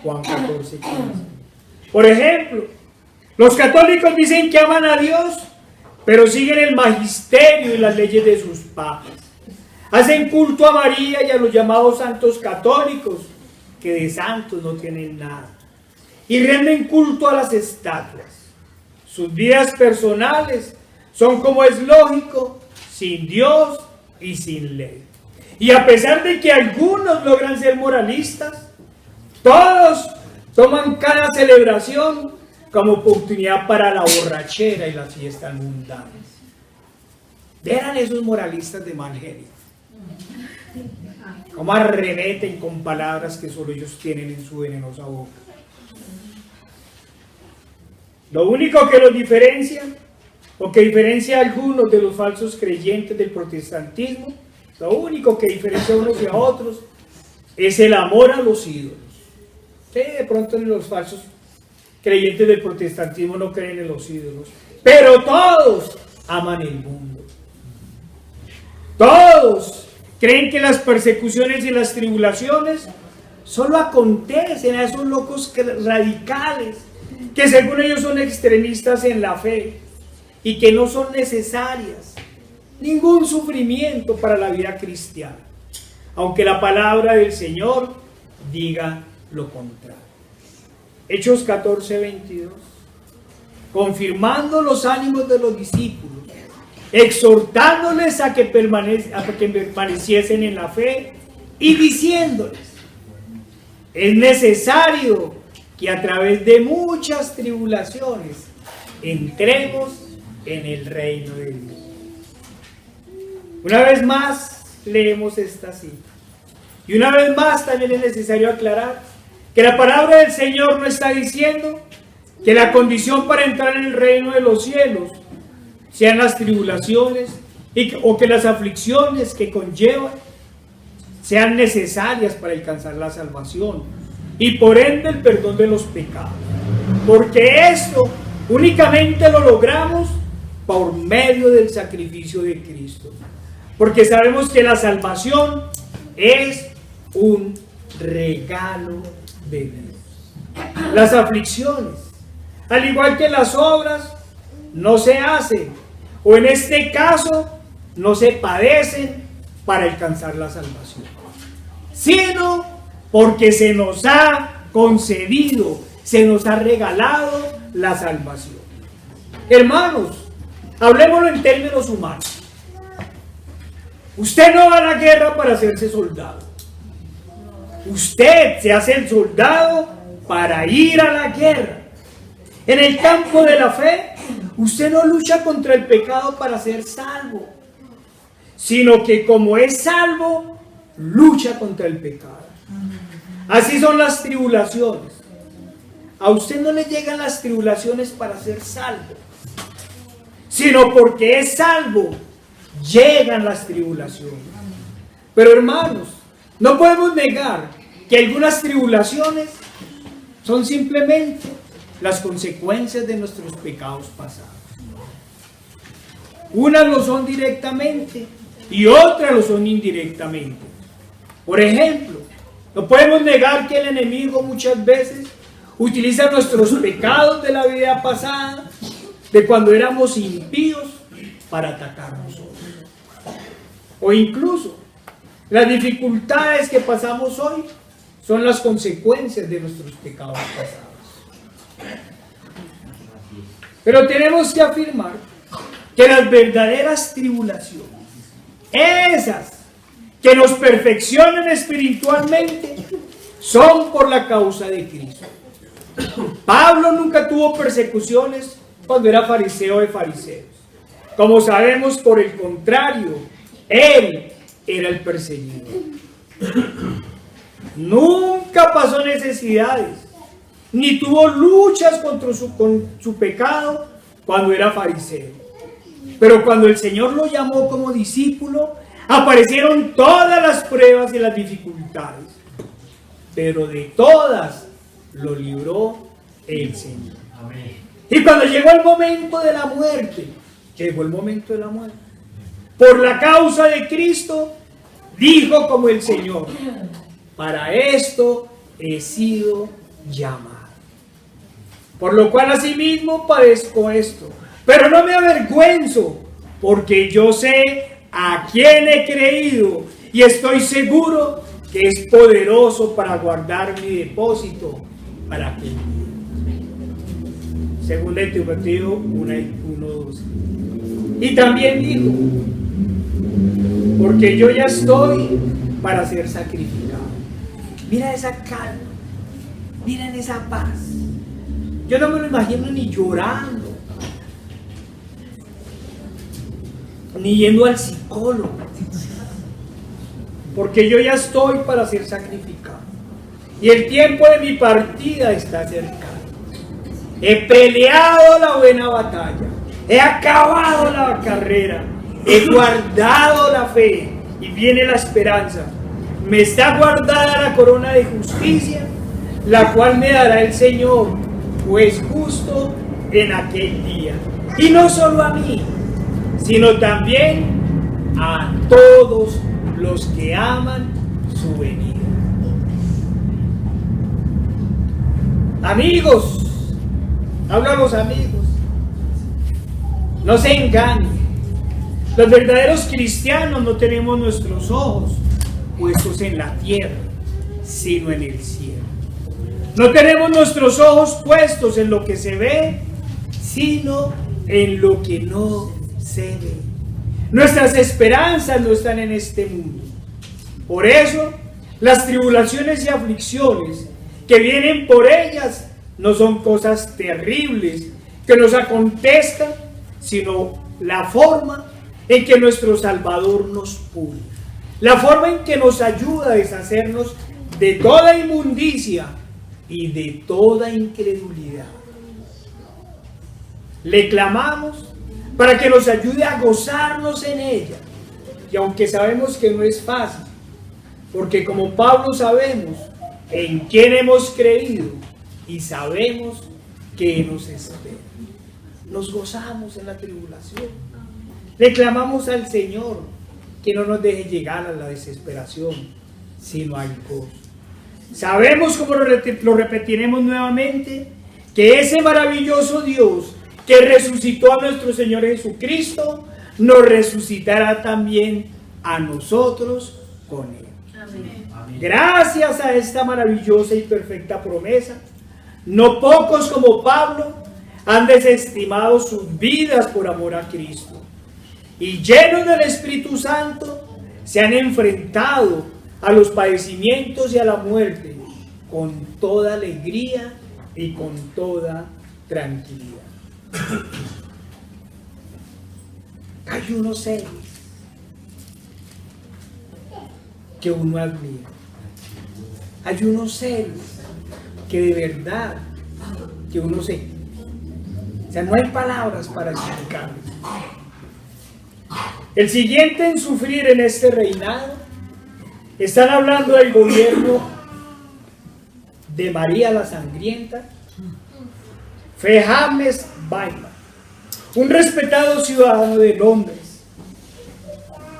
Juan 14, 15. Por ejemplo, los católicos dicen que aman a Dios, pero siguen el magisterio y las leyes de sus papas. Hacen culto a María y a los llamados santos católicos, que de santos no tienen nada. Y rinden culto a las estatuas. sus vidas personales son, como es lógico, sin Dios y sin ley. Y a pesar de que algunos logran ser moralistas, todos toman cada celebración como oportunidad para la borrachera y las fiestas mundanas. Verán esos moralistas de mal genio, cómo arremeten con palabras que solo ellos tienen en su venenosa boca. Lo único que los diferencia, o que diferencia a algunos de los falsos creyentes del protestantismo, lo único que diferencia a unos y a otros, es el amor a los ídolos. Sí, de pronto los falsos creyentes del protestantismo no creen en los ídolos, pero todos aman el mundo. Todos creen que las persecuciones y las tribulaciones solo acontecen a esos locos radicales, que según ellos son extremistas en la fe y que no son necesarias ningún sufrimiento para la vida cristiana, aunque la palabra del Señor diga lo contrario. Hechos 14:22, confirmando los ánimos de los discípulos, exhortándoles a que permaneciesen en la fe y diciéndoles: es necesario que a través de muchas tribulaciones entremos en el reino de Dios. Una vez más leemos esta cita. Y una vez más también es necesario aclarar que la palabra del Señor no está diciendo que la condición para entrar en el reino de los cielos sean las tribulaciones o que las aflicciones que conllevan sean necesarias para alcanzar la salvación y por ende el perdón de los pecados. Porque esto únicamente lo logramos por medio del sacrificio de Cristo. Porque sabemos que la salvación es un regalo de Dios. Las aflicciones, al igual que las obras, no se hacen, o en este caso, no se padecen para alcanzar la salvación, sino porque se nos ha concedido, se nos ha regalado la salvación. Hermanos, hablemoslo en términos humanos. Usted no va a la guerra para hacerse soldado. Usted se hace el soldado para ir a la guerra. En el campo de la fe, usted no lucha contra el pecado para ser salvo, sino que como es salvo, lucha contra el pecado. Así son las tribulaciones. A usted no le llegan las tribulaciones para ser salvo, sino porque es salvo, llegan las tribulaciones. Pero hermanos, no podemos negar que algunas tribulaciones son simplemente las consecuencias de nuestros pecados pasados. Unas lo son directamente y otras lo son indirectamente. Por ejemplo, no podemos negar que el enemigo muchas veces utiliza nuestros pecados de la vida pasada, de cuando éramos impíos, para atacarnos hoy. O incluso las dificultades que pasamos hoy son las consecuencias de nuestros pecados pasados. Pero tenemos que afirmar que las verdaderas tribulaciones, esas que nos perfeccionan espiritualmente, son por la causa de Cristo. Pablo nunca tuvo persecuciones cuando era fariseo de fariseos. Como sabemos, por el contrario, él era el perseguido. Nunca pasó necesidades, ni tuvo luchas con su pecado cuando era fariseo. Pero cuando el Señor lo llamó como discípulo, aparecieron todas las pruebas y las dificultades. Pero de todas lo libró el Señor. Amén. Y cuando llegó el momento de la muerte, por la causa de Cristo, dijo como el Señor: para esto he sido llamado. Por lo cual asimismo padezco esto, pero no me avergüenzo, porque yo sé a quién he creído y estoy seguro que es poderoso para guardar mi depósito para aquel día. Segunda de Timoteo 1:12. Y también dijo, porque yo ya estoy para ser sacrificado. Mira esa calma, miren esa paz. Yo no me lo imagino ni llorando, ni yendo al psicólogo, porque yo ya estoy para ser sacrificado y el tiempo de mi partida está cercano. He peleado la buena batalla, he acabado la carrera, he guardado la fe y viene la esperanza. Me está guardada la corona de justicia, la cual me dará el Señor, juez justo, en aquel día. Y no solo a mí, sino también a todos los que aman su venida. Amigos, hablo a los amigos, no se engañen. Los verdaderos cristianos no tenemos nuestros ojos puestos en la tierra, sino en el cielo. No tenemos nuestros ojos puestos en lo que se ve, sino en lo que no se ve. Nuestras esperanzas no están en este mundo. Por eso, las tribulaciones y aflicciones que vienen por ellas no son cosas terribles que nos acontezcan, sino la forma en que nuestro Salvador nos pone, la forma en que nos ayuda a deshacernos de toda inmundicia y de toda incredulidad. Le clamamos para que nos ayude a gozarnos en ella, y aunque sabemos que no es fácil, porque como Pablo sabemos en quién hemos creído y sabemos que nos espera, nos gozamos en la tribulación. Le clamamos al Señor que no nos deje llegar a la desesperación, sino al gozo. Sabemos, como lo repetiremos nuevamente, que ese maravilloso Dios que resucitó a nuestro Señor Jesucristo, nos resucitará también a nosotros con Él. Amén. Gracias a esta maravillosa y perfecta promesa, no pocos como Pablo han desestimado sus vidas por amor a Cristo, y llenos del Espíritu Santo se han enfrentado a los padecimientos y a la muerte con toda alegría y con toda tranquilidad. Hay unos seres que uno admira, hay unos seres que de verdad que uno se, o sea, no hay palabras para explicarlos. El siguiente en sufrir en este reinado, están hablando del gobierno de María la Sangrienta, fue James Weimar, un respetado ciudadano de Londres,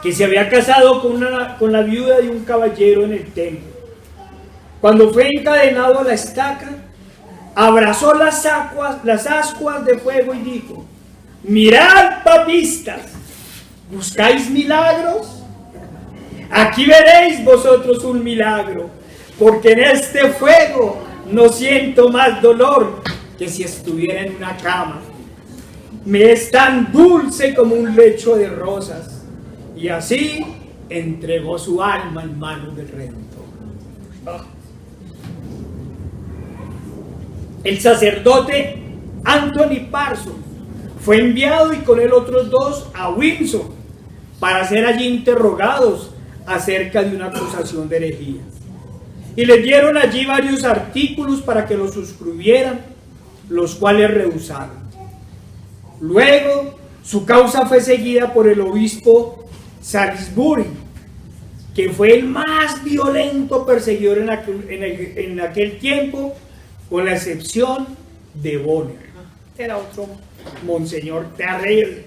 que se había casado con la viuda de un caballero en el templo. Cuando fue encadenado a la estaca, abrazó las ascuas de fuego y dijo: mirad, papistas, ¿buscáis milagros? Aquí veréis vosotros un milagro, porque en este fuego no siento más dolor que si estuviera en una cama. Me es tan dulce como un lecho de rosas. Y así entregó su alma en manos del Redentor. El sacerdote Anthony Parsons fue enviado, y con él otros dos, a Windsor para ser allí interrogados acerca de una acusación de herejía. Y les dieron allí varios artículos para que los suscribieran, los cuales rehusaron. Luego, su causa fue seguida por el obispo Salisbury, que fue el más violento perseguidor en aquel tiempo, con la excepción de Bonner. Era otro monseñor terrible.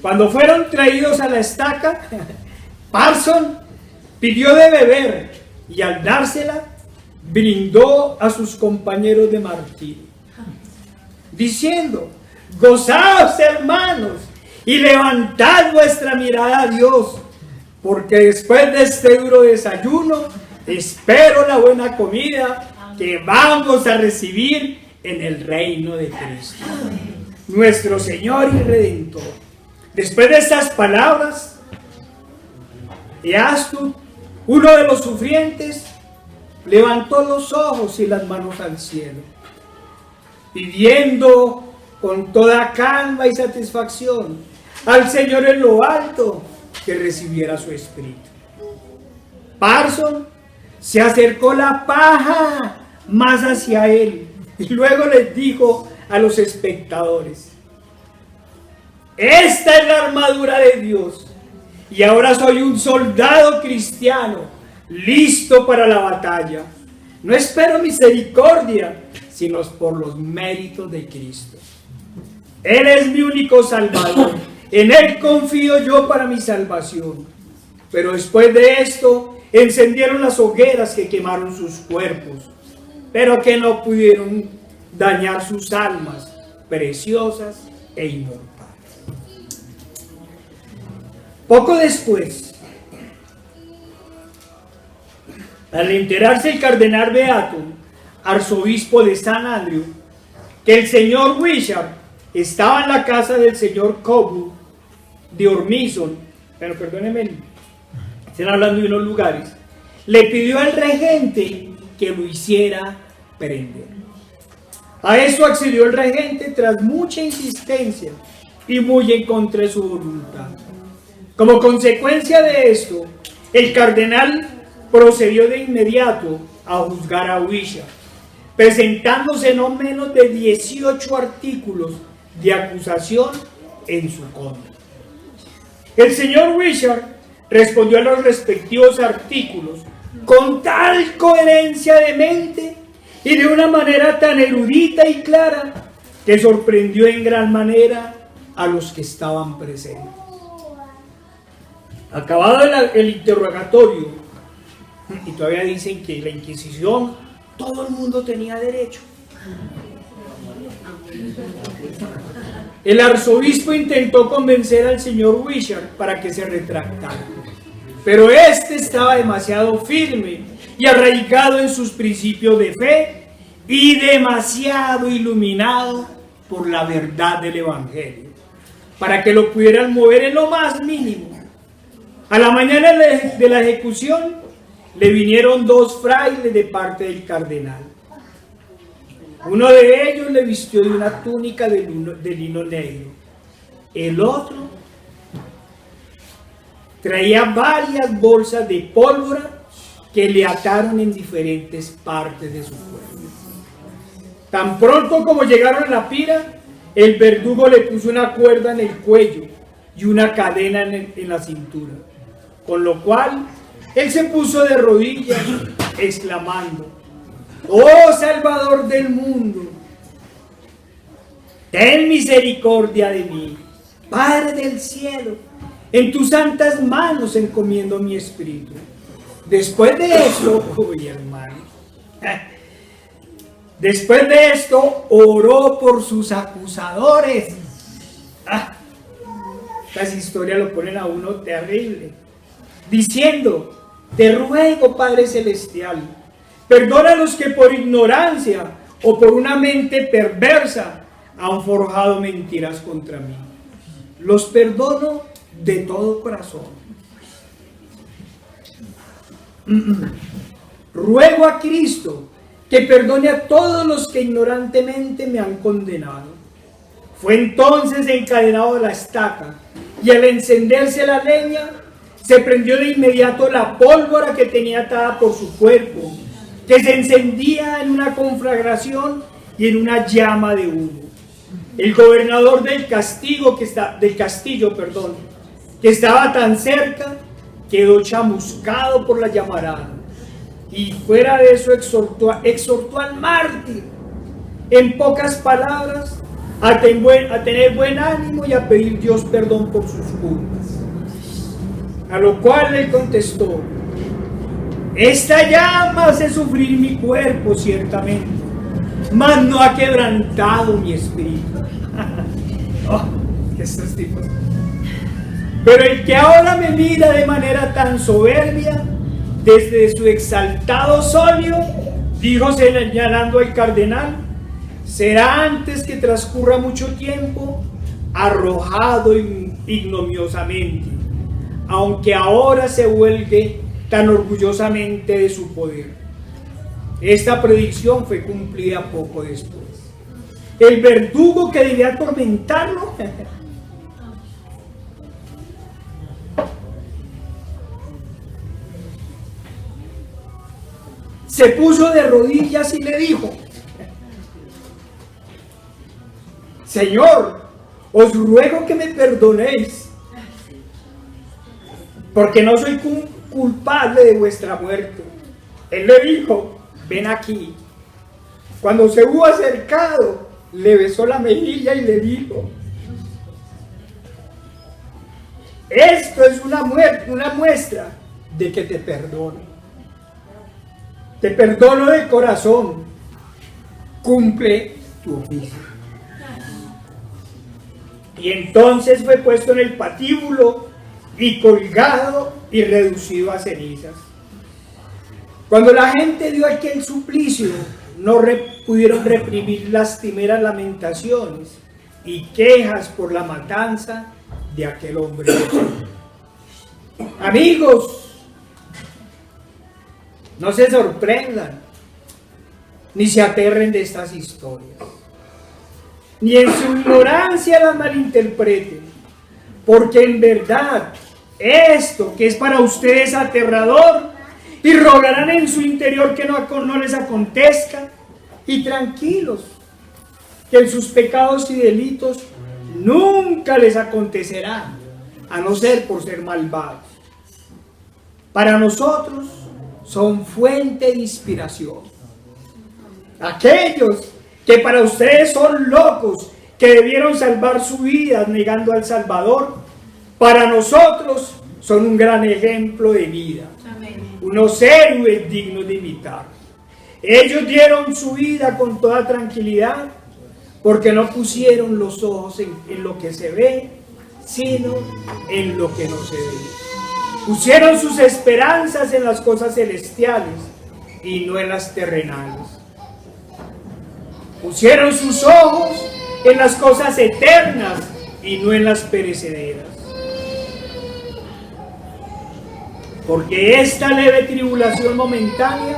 Cuando fueron traídos a la estaca, Parson pidió de beber, y al dársela, brindó a sus compañeros de martirio, diciendo: gozaos, hermanos, y levantad vuestra mirada a Dios, porque después de este duro desayuno espero la buena comida que vamos a recibir en el reino de Cristo, nuestro Señor y Redentor. Después de estas palabras, Eastu, uno de los sufrientes, levantó los ojos y las manos al cielo, pidiendo con toda calma y satisfacción al Señor en lo alto que recibiera su espíritu. Parson se acercó la paja más hacia él y luego les dijo a los espectadores: esta es la armadura de Dios y ahora soy un soldado cristiano listo para la batalla. No espero misericordia, sino por los méritos de Cristo. Él es mi único Salvador, en Él confío yo para mi salvación. Pero después de esto encendieron las hogueras que quemaron sus cuerpos, pero que no pudieron dañar sus almas preciosas e inmortales. Poco después, al enterarse el cardenal Beato, arzobispo de San Andrew, que el señor Wishart estaba en la casa del señor Cobu de Ormison, pero perdónenme, están hablando de unos lugares, le pidió al regente que lo hiciera prender. A eso accedió el regente tras mucha insistencia y muy en contra de su voluntad. Como consecuencia de esto, el cardenal procedió de inmediato a juzgar a Wishart, presentándose no menos de 18 artículos de acusación en su contra. El señor Wishart respondió a los respectivos artículos con tal coherencia de mente y de una manera tan erudita y clara que sorprendió en gran manera a los que estaban presentes. Acabado el interrogatorio, y todavía dicen que la Inquisición, todo el mundo tenía derecho. El arzobispo intentó convencer al señor Wishart para que se retractara, pero este estaba demasiado firme y arraigado en sus principios de fe y demasiado iluminado por la verdad del Evangelio para que lo pudieran mover en lo más mínimo. A la mañana de la ejecución le vinieron dos frailes de parte del cardenal. Uno de ellos le vistió de una túnica de lino negro. El otro traía varias bolsas de pólvora que le ataron en diferentes partes de su cuerpo. Tan pronto como llegaron a la pira, el verdugo le puso una cuerda en el cuello y una cadena en la cintura, con lo cual él se puso de rodillas, exclamando: ¡Oh Salvador del mundo! Ten misericordia de mí, Padre del cielo, en tus santas manos encomiendo mi espíritu. Después de esto, después de esto, oró por sus acusadores. Las historias lo ponen a uno terrible, diciendo: te ruego, Padre celestial, perdona a los que por ignorancia o por una mente perversa han forjado mentiras contra mí. Los perdono de todo corazón. Ruego a Cristo que perdone a todos los que ignorantemente me han condenado. Fue entonces encadenado a la estaca y al encenderse la leña se prendió de inmediato la pólvora que tenía atada por su cuerpo, que se encendía en una conflagración y en una llama de humo. El gobernador del castillo, que estaba tan cerca, quedó chamuscado por la llamarada. Y fuera de eso exhortó al mártir, en pocas palabras, a tener buen ánimo y a pedir Dios perdón por sus culpas. A lo cual le contestó: esta llama hace sufrir mi cuerpo ciertamente, mas no ha quebrantado mi espíritu. Estos tipos. Pero el que ahora me mira de manera tan soberbia, desde su exaltado solio, dijo señalando al cardenal, será antes que transcurra mucho tiempo arrojado ignominiosamente, aunque ahora se vuelve tan orgullosamente de su poder. Esta predicción fue cumplida poco después. El verdugo que debía atormentarlo se puso de rodillas y le dijo: Señor, os ruego que me perdonéis, porque no soy culpable de vuestra muerte. Él le dijo: ven aquí. Cuando se hubo acercado, le besó la mejilla y le dijo: esto es una muestra de que te perdono. Te perdono de corazón. Cumple tu oficio. Y entonces fue puesto en el patíbulo y colgado y reducido a cenizas. Cuando la gente vio aquel suplicio, no pudieron reprimir lastimeras lamentaciones y quejas por la matanza de aquel hombre. Amigos, no se sorprendan ni se aterren de estas historias, ni en su ignorancia las malinterpreten, porque en verdad esto que es para ustedes aterrador, y rogarán en su interior que no les acontezca, y tranquilos, que en sus pecados y delitos nunca les acontecerá, a no ser por ser malvados. Para nosotros son fuente de inspiración. Aquellos que para ustedes son locos, que debieron salvar su vida negando al Salvador, para nosotros son un gran ejemplo de vida. Amén. Unos héroes dignos de imitar. Ellos dieron su vida con toda tranquilidad, porque no pusieron los ojos en lo que se ve, sino en lo que no se ve. Pusieron sus esperanzas en las cosas celestiales y no en las terrenales. Pusieron sus ojos en las cosas eternas y no en las perecederas. Porque esta leve tribulación momentánea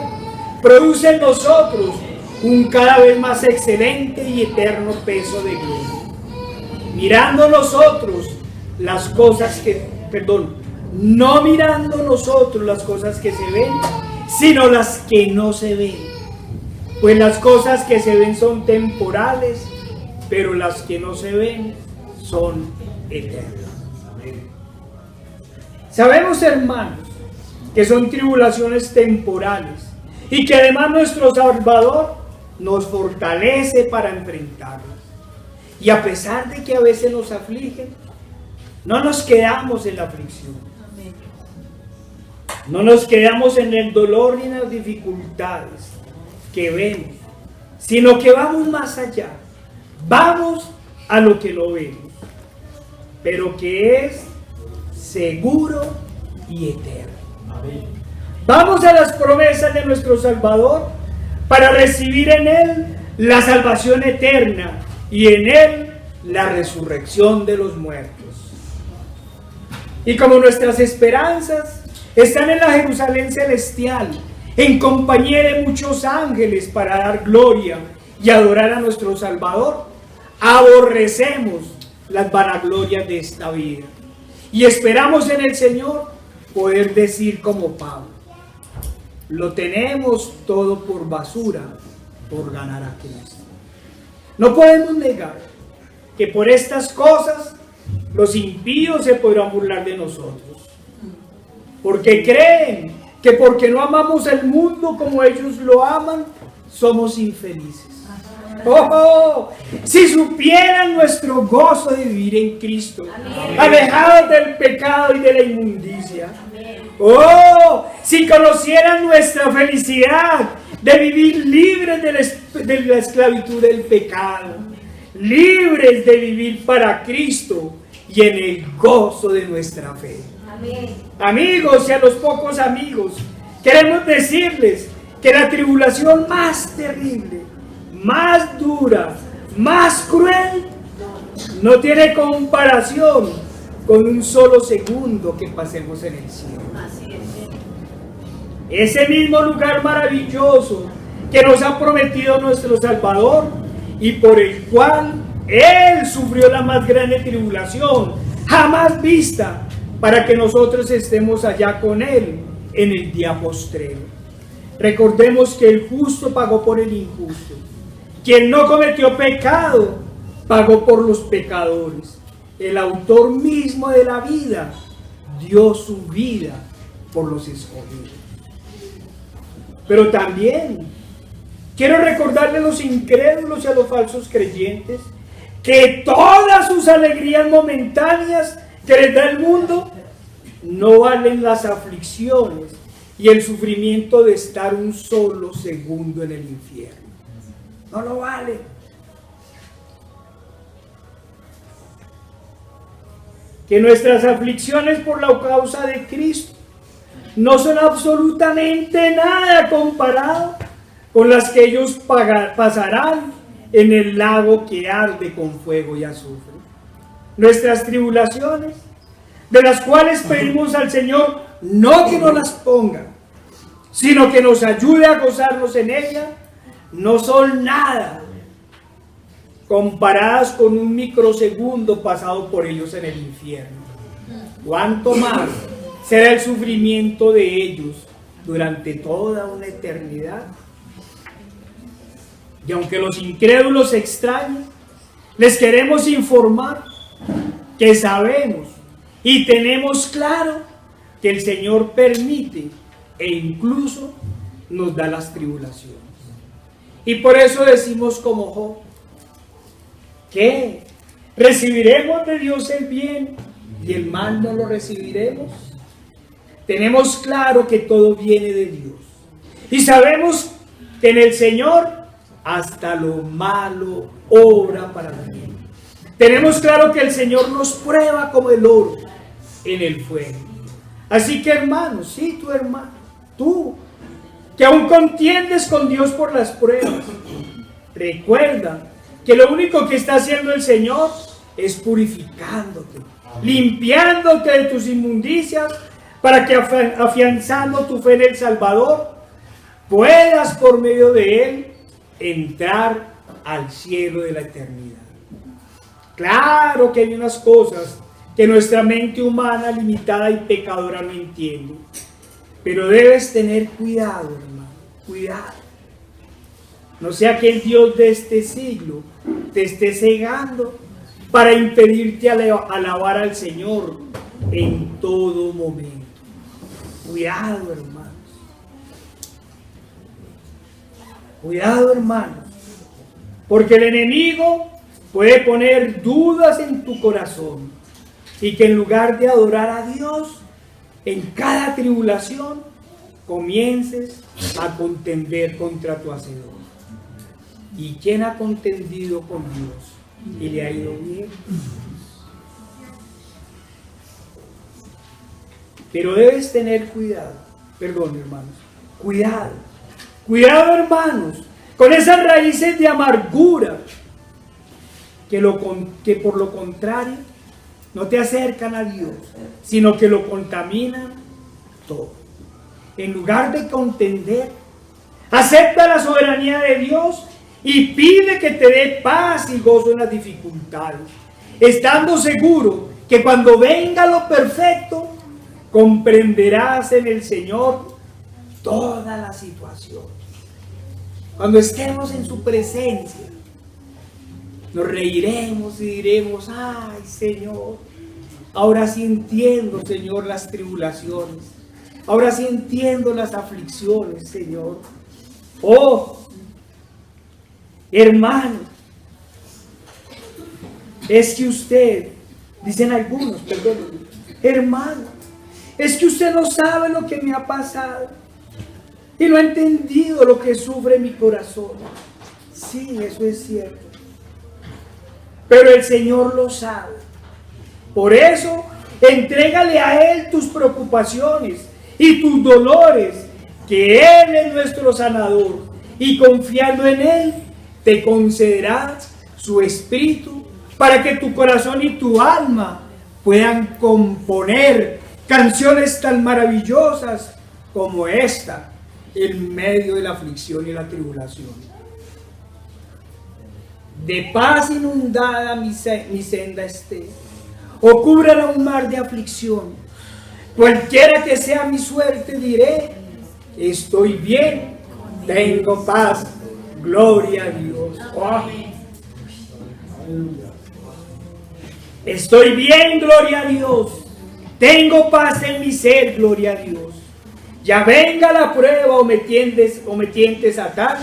produce en nosotros un cada vez más excelente y eterno peso de gloria. Mirando nosotros las cosas no mirando nosotros las cosas que se ven, sino las que no se ven. Pues las cosas que se ven son temporales, pero las que no se ven son eternas. Sabemos, hermanos, que son tribulaciones temporales y que además nuestro Salvador nos fortalece para enfrentarlas. Y a pesar de que a veces nos afligen, no nos quedamos en la aflicción. No nos quedamos en el dolor ni en las dificultades que vemos, sino que vamos más allá. Vamos a lo que no vemos, pero que es seguro y eterno. Vamos a las promesas de nuestro Salvador para recibir en Él la salvación eterna y en Él la resurrección de los muertos. Y como nuestras esperanzas están en la Jerusalén celestial, en compañía de muchos ángeles para dar gloria y adorar a nuestro Salvador, aborrecemos las vanaglorias de esta vida y esperamos en el Señor poder decir como Pablo: lo tenemos todo por basura por ganar a Cristo. No podemos negar que por estas cosas los impíos se podrán burlar de nosotros, porque creen que porque no amamos el mundo como ellos lo aman, somos infelices. ¡Oh! Si supieran nuestro gozo de vivir en Cristo, alejados del pecado y de la inmundicia. ¡Oh! Si conocieran nuestra felicidad de vivir libres de la esclavitud del pecado, libres de vivir para Cristo y en el gozo de nuestra fe. Amén. Amigos, y a los pocos amigos, queremos decirles que la tribulación más terrible, más dura, más cruel, no tiene comparación con un solo segundo que pasemos en el cielo. Ese mismo lugar maravilloso que nos ha prometido nuestro Salvador y por el cual Él sufrió la más grande tribulación jamás vista, para que nosotros estemos allá con Él en el día postrero. Recordemos que el justo pagó por el injusto. Quien no cometió pecado pagó por los pecadores. El autor mismo de la vida dio su vida por los escogidos. Pero también quiero recordarle a los incrédulos y a los falsos creyentes que todas sus alegrías momentáneas que les da el mundo no valen las aflicciones y el sufrimiento de estar un solo segundo en el infierno. No lo vale. Que nuestras aflicciones por la causa de Cristo no son absolutamente nada comparado con las que ellos pasarán en el lago que arde con fuego y azufre. Nuestras tribulaciones, de las cuales pedimos al Señor no que nos las ponga, sino que nos ayude a gozarnos en ellas, no son nada comparadas con un microsegundo pasado por ellos en el infierno. ¿Cuánto más será el sufrimiento de ellos durante toda una eternidad? Y aunque los incrédulos se extrañen, les queremos informar que sabemos y tenemos claro que el Señor permite e incluso nos da las tribulaciones. Y por eso decimos como Job, ¿qué? ¿Recibiremos de Dios el bien y el mal no lo recibiremos? Tenemos claro que todo viene de Dios. Y sabemos que en el Señor hasta lo malo obra para bien. Tenemos claro que el Señor nos prueba como el oro en el fuego. Así que hermanos, sí, tu hermano, tú, que aún contiendes con Dios por las pruebas, recuerda que lo único que está haciendo el Señor es purificándote, limpiándote de tus inmundicias, para que afianzando tu fe en el Salvador, puedas por medio de Él entrar al cielo de la eternidad. Claro que hay unas cosas que nuestra mente humana limitada y pecadora no entiende, pero debes tener cuidado, hermano, cuidado. No sea que el Dios de este siglo te esté cegando para impedirte alabar al Señor en todo momento. Cuidado, hermanos. Cuidado, hermanos. Porque el enemigo puede poner dudas en tu corazón y que en lugar de adorar a Dios en cada tribulación comiences a contender contra tu Hacedor. ¿Y quién ha contendido con Dios y le ha ido bien? Pero debes tener cuidado, perdón hermanos, cuidado hermanos, con esas raíces de amargura que por lo contrario no te acercan a Dios, sino que lo contaminan todo. En lugar de contender, acepta la soberanía de Dios y pide que te dé paz y gozo en las dificultades, estando seguro que cuando venga lo perfecto, comprenderás en el Señor toda la situación. Cuando estemos en su presencia, nos reiremos y diremos: ay Señor, ahora sí entiendo, Señor, las tribulaciones, ahora sí entiendo las aflicciones, Señor. Oh, hermano, es que usted, dicen algunos, perdón, hermano, es que usted no sabe lo que me ha pasado y no ha entendido lo que sufre mi corazón. Sí, eso es cierto. Pero el Señor lo sabe. Por eso, entrégale a Él tus preocupaciones y tus dolores, que Él es nuestro sanador. Y confiando en Él, te concederá su espíritu para que tu corazón y tu alma puedan componer canciones tan maravillosas como esta en medio de la aflicción y la tribulación. De paz inundada mi senda esté, o cúbrala un mar de aflicción. Cualquiera que sea mi suerte diré, estoy bien, tengo paz, gloria a Dios. Oh. Estoy bien, gloria a Dios. Tengo paz en mi ser, gloria a Dios. Ya venga la prueba o me tientes a tal,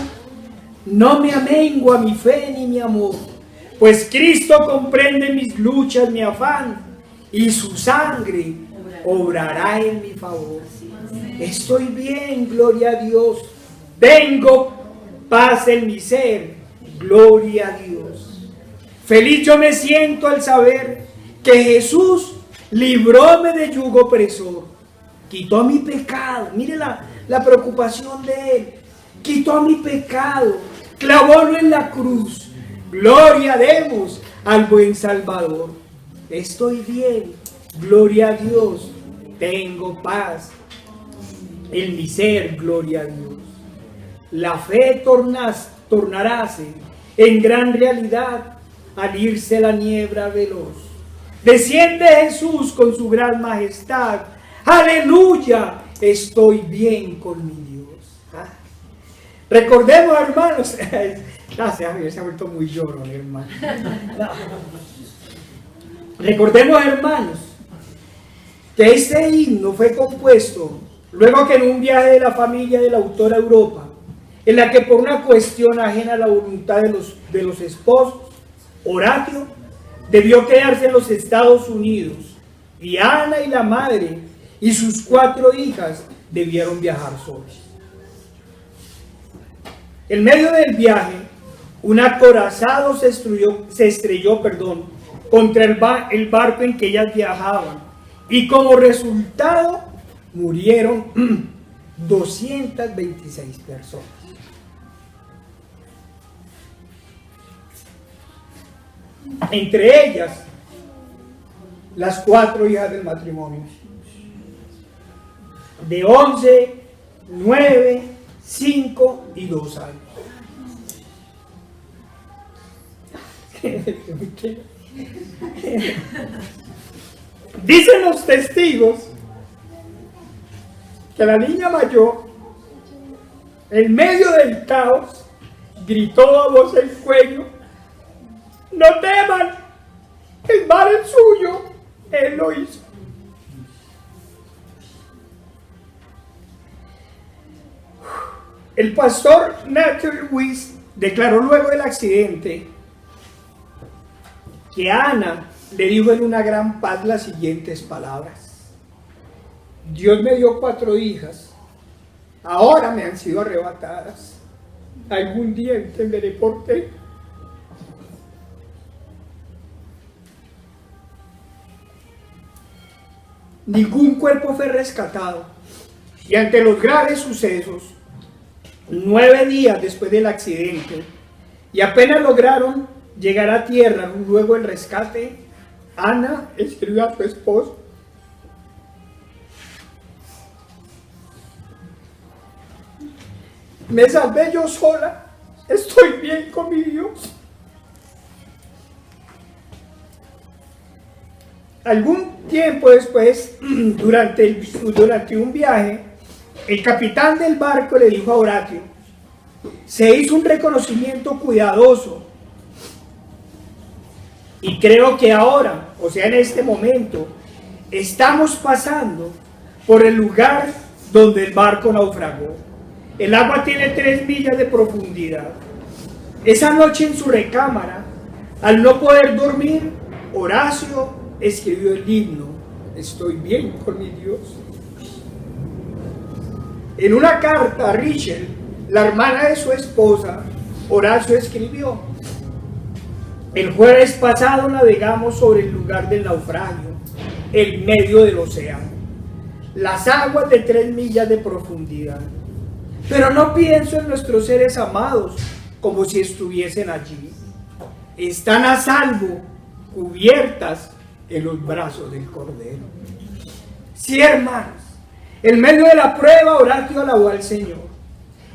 no me amengua mi fe ni mi amor, pues Cristo comprende mis luchas, mi afán, y su sangre obrará en mi favor. Estoy bien, gloria a Dios. Tengo paz en mi ser, gloria a Dios. Feliz yo me siento al saber que Jesús libróme de yugo opresor. Quitó mi pecado, mire la preocupación de él. Quitó mi pecado, clavólo en la cruz. Gloria demos al buen Salvador. Estoy bien, gloria a Dios. Tengo paz en mi ser, gloria a Dios. La fe tornaráse en gran realidad al irse la niebla veloz. Desciende Jesús con su gran majestad. Aleluya, estoy bien con mi Dios. ¿Ah? Recordemos, hermanos, se ha vuelto muy llorón, hermano. No. Recordemos, hermanos, que este himno fue compuesto luego que en un viaje de la familia del autor a Europa, en la que por una cuestión ajena a la voluntad de los esposos, Horatio debió quedarse en los Estados Unidos, y Ana y la madre y sus 4 hijas debieron viajar solos. En medio del viaje, un acorazado se estrelló contra el barco en que ellas viajaban, y como resultado murieron 226 personas. Entre ellas, las 4 hijas del matrimonio, de 11, 9, 5 y 2 años. Dicen los testigos que la niña mayor, en medio del caos, gritó a voz en cuello: no teman, el mar es suyo, él lo hizo. El pastor Nathan Weiss declaró luego del accidente que Ana le dijo en una gran paz las siguientes palabras: Dios me dio 4 hijas, ahora me han sido arrebatadas, algún día entenderé por qué. Ningún cuerpo fue rescatado, y ante los graves sucesos, 9 días después del accidente, y apenas lograron llegar a tierra luego del rescate, Ana escribió a su esposo: me salvé yo sola, estoy bien con mi Dios. Algún tiempo después, durante un viaje, el capitán del barco le dijo a Horatio: se hizo un reconocimiento cuidadoso, y creo que ahora, o sea en este momento, estamos pasando por el lugar donde el barco naufragó. El agua tiene 3 millas de profundidad. Esa noche en su recámara, al no poder dormir, Horacio escribió el himno: estoy bien con mi Dios. En una carta a Rachel, la hermana de su esposa, Horacio escribió: el jueves pasado navegamos sobre el lugar del naufragio, en medio del océano, las aguas de 3 millas de profundidad. Pero no pienso en nuestros seres amados, como si estuviesen allí. Están a salvo, cubiertas en los brazos del Cordero. Sí, hermanos, en medio de la prueba, Horatio alabó al Señor.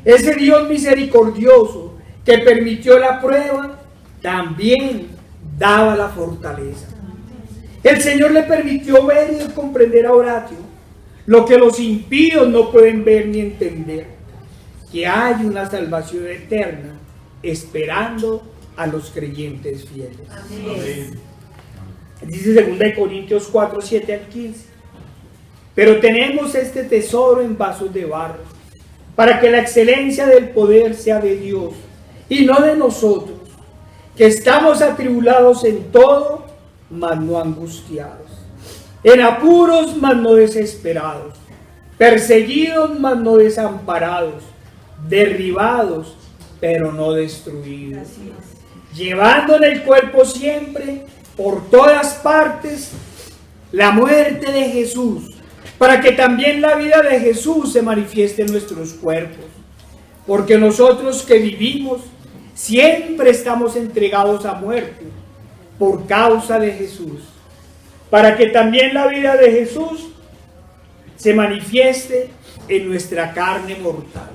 Ese Dios misericordioso que permitió la prueba, también daba la fortaleza. El Señor le permitió ver y comprender a Horatio lo que los impíos no pueden ver ni entender, que hay una salvación eterna esperando a los creyentes fieles. Amén. Dice 2 Corintios 4, 7 al 15. Pero tenemos este tesoro en vasos de barro, para que la excelencia del poder sea de Dios y no de nosotros, que estamos atribulados en todo, mas no angustiados, en apuros, mas no desesperados, perseguidos, mas no desamparados, derribados, pero no destruidos, llevando en el cuerpo siempre, por todas partes, la muerte de Jesús, para que también la vida de Jesús se manifieste en nuestros cuerpos. Porque nosotros que vivimos, siempre estamos entregados a muerte, por causa de Jesús, para que también la vida de Jesús se manifieste en nuestra carne mortal.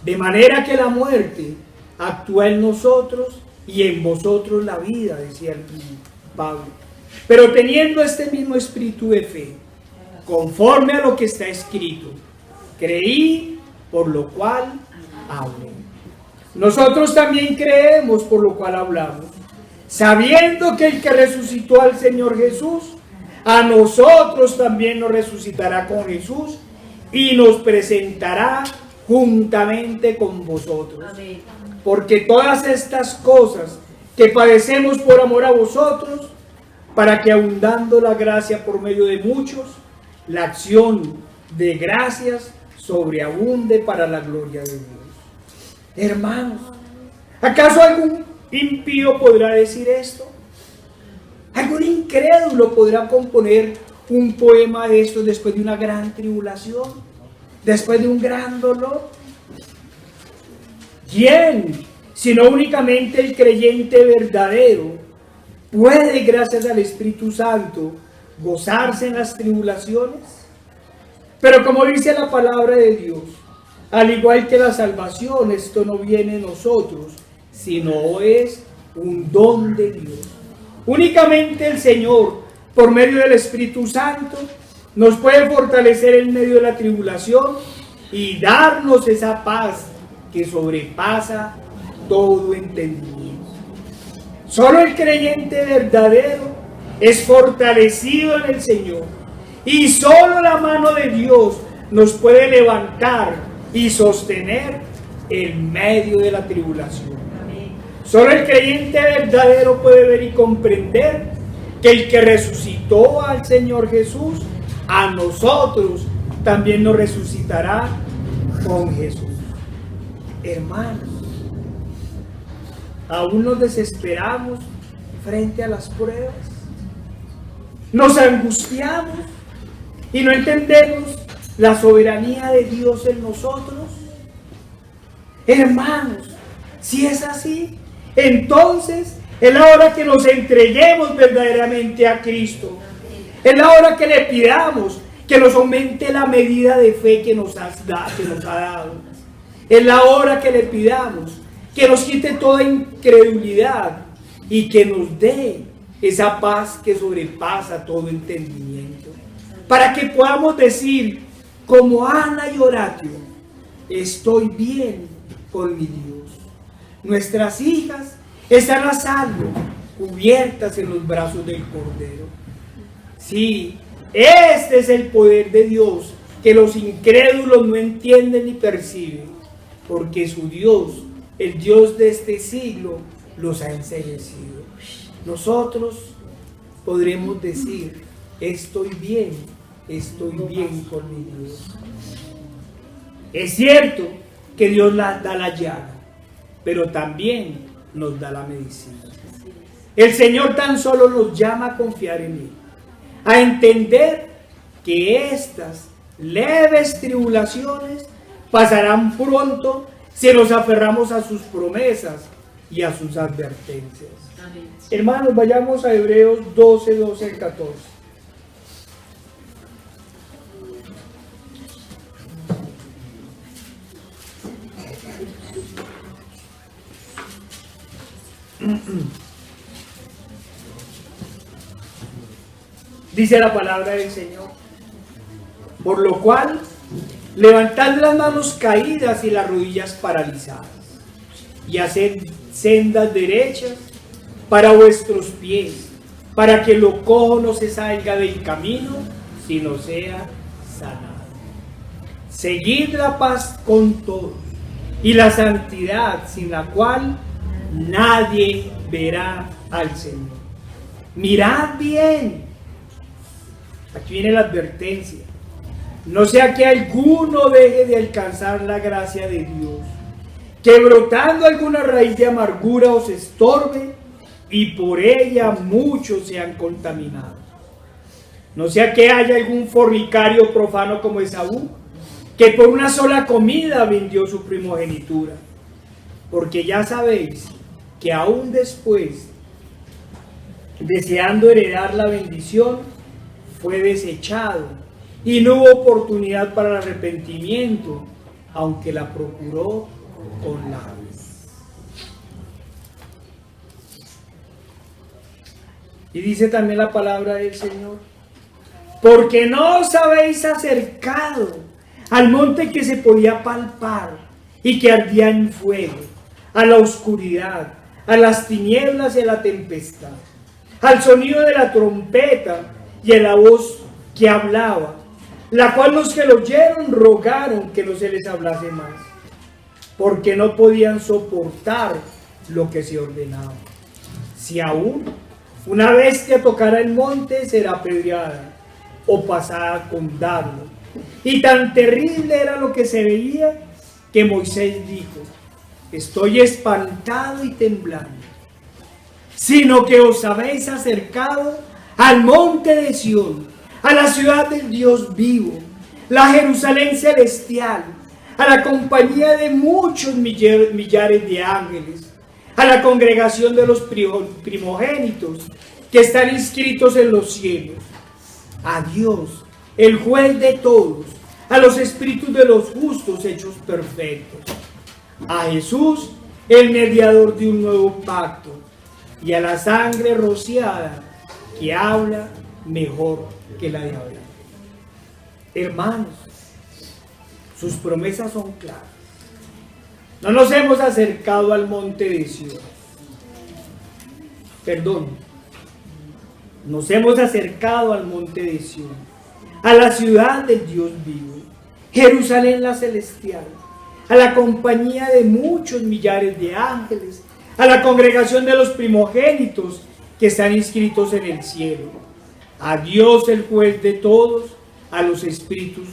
De manera que la muerte actúa en nosotros y en vosotros la vida, decía el Pablo. Pero teniendo este mismo espíritu de fe, conforme a lo que está escrito, creí, por lo cual hablo. Nosotros también creemos, por lo cual hablamos, sabiendo que el que resucitó al Señor Jesús, a nosotros también nos resucitará con Jesús y nos presentará juntamente con vosotros. Amén. Porque todas estas cosas que padecemos por amor a vosotros, para que abundando la gracia por medio de muchos, la acción de gracias sobreabunde para la gloria de Dios. Hermanos, ¿acaso algún impío podrá decir esto? ¿Algún incrédulo podrá componer un poema de esto después de una gran tribulación? ¿Después de un gran dolor? ¿Quién, sino únicamente el creyente verdadero, puede, gracias al Espíritu Santo, gozarse en las tribulaciones? Pero como dice la palabra de Dios, al igual que la salvación, esto no viene de nosotros, sino es un don de Dios. Únicamente el Señor, por medio del Espíritu Santo, nos puede fortalecer en medio de la tribulación y darnos esa paz que sobrepasa todo entendimiento. Solo el creyente verdadero es fortalecido en el Señor, y solo la mano de Dios nos puede levantar y sostener en medio de la tribulación. Solo el creyente verdadero puede ver y comprender que el que resucitó al Señor Jesús, a nosotros también nos resucitará con Jesús. Hermanos, aún nos desesperamos frente a las pruebas, nos angustiamos y no entendemos la soberanía de Dios en nosotros. Hermanos, si es así, entonces es la hora que nos entreguemos verdaderamente a Cristo. Es la hora que le pidamos que nos aumente la medida de fe que nos ha dado. Es la hora que le pidamos que nos quite toda incredulidad y que nos dé esa paz que sobrepasa todo entendimiento. Para que podamos decir, como Ana y Horatio, estoy bien con mi Dios. Nuestras hijas están a salvo, cubiertas en los brazos del Cordero. Sí, este es el poder de Dios que los incrédulos no entienden ni perciben, porque su Dios, el Dios de este siglo, los ha enseguecido. Nosotros podremos decir, estoy bien con mi Dios. Es cierto que Dios da la llaga, pero también nos da la medicina. El Señor tan solo nos llama a confiar en Él, a entender que estas leves tribulaciones pasarán pronto si nos aferramos a sus promesas y a sus advertencias. Hermanos, vayamos a Hebreos 12, 12 al 14. Dice la palabra del Señor: por lo cual, levantad las manos caídas y las rodillas paralizadas, y haced sendas derechas para vuestros pies, para que lo cojo no se salga del camino, sino sea sanado. Seguid la paz con todos, y la santidad, sin la cual nadie verá al Señor. Mirad bien. Aquí viene la advertencia. No sea que alguno deje de alcanzar la gracia de Dios, que brotando alguna raíz de amargura os estorbe, y por ella muchos sean contaminados. No sea que haya algún fornicario profano como Esaú, que por una sola comida vendió su primogenitura. Porque ya sabéis que aún después, deseando heredar la bendición, fue desechado, y no hubo oportunidad para el arrepentimiento, aunque la procuró con labios. Y dice también la palabra del Señor: porque no os habéis acercado al monte que se podía palpar y que ardía en fuego, a la oscuridad, a las tinieblas y a la tempestad, al sonido de la trompeta y a la voz que hablaba, la cual los que lo oyeron rogaron que no se les hablase más, porque no podían soportar lo que se ordenaba. Si aún una bestia tocara el monte, será apedreada o pasada con dardo. Y tan terrible era lo que se veía, que Moisés dijo: estoy espantado y temblando. Sino que os habéis acercado al monte de Sión, a la ciudad del Dios vivo, la Jerusalén celestial, a la compañía de muchos millares de ángeles, a la congregación de los primogénitos que están inscritos en los cielos, a Dios, el juez de todos, a los espíritus de los justos hechos perfectos, a Jesús, el mediador de un nuevo pacto, y a la sangre rociada que habla mejor que la de Abel. Hermanos, sus promesas son claras. No nos hemos acercado al monte de Sión. Nos hemos acercado al monte de Sión, a la ciudad del Dios vivo, Jerusalén la celestial, a la compañía de muchos millares de ángeles, a la congregación de los primogénitos que están inscritos en el cielo, a Dios el juez de todos, a los espíritus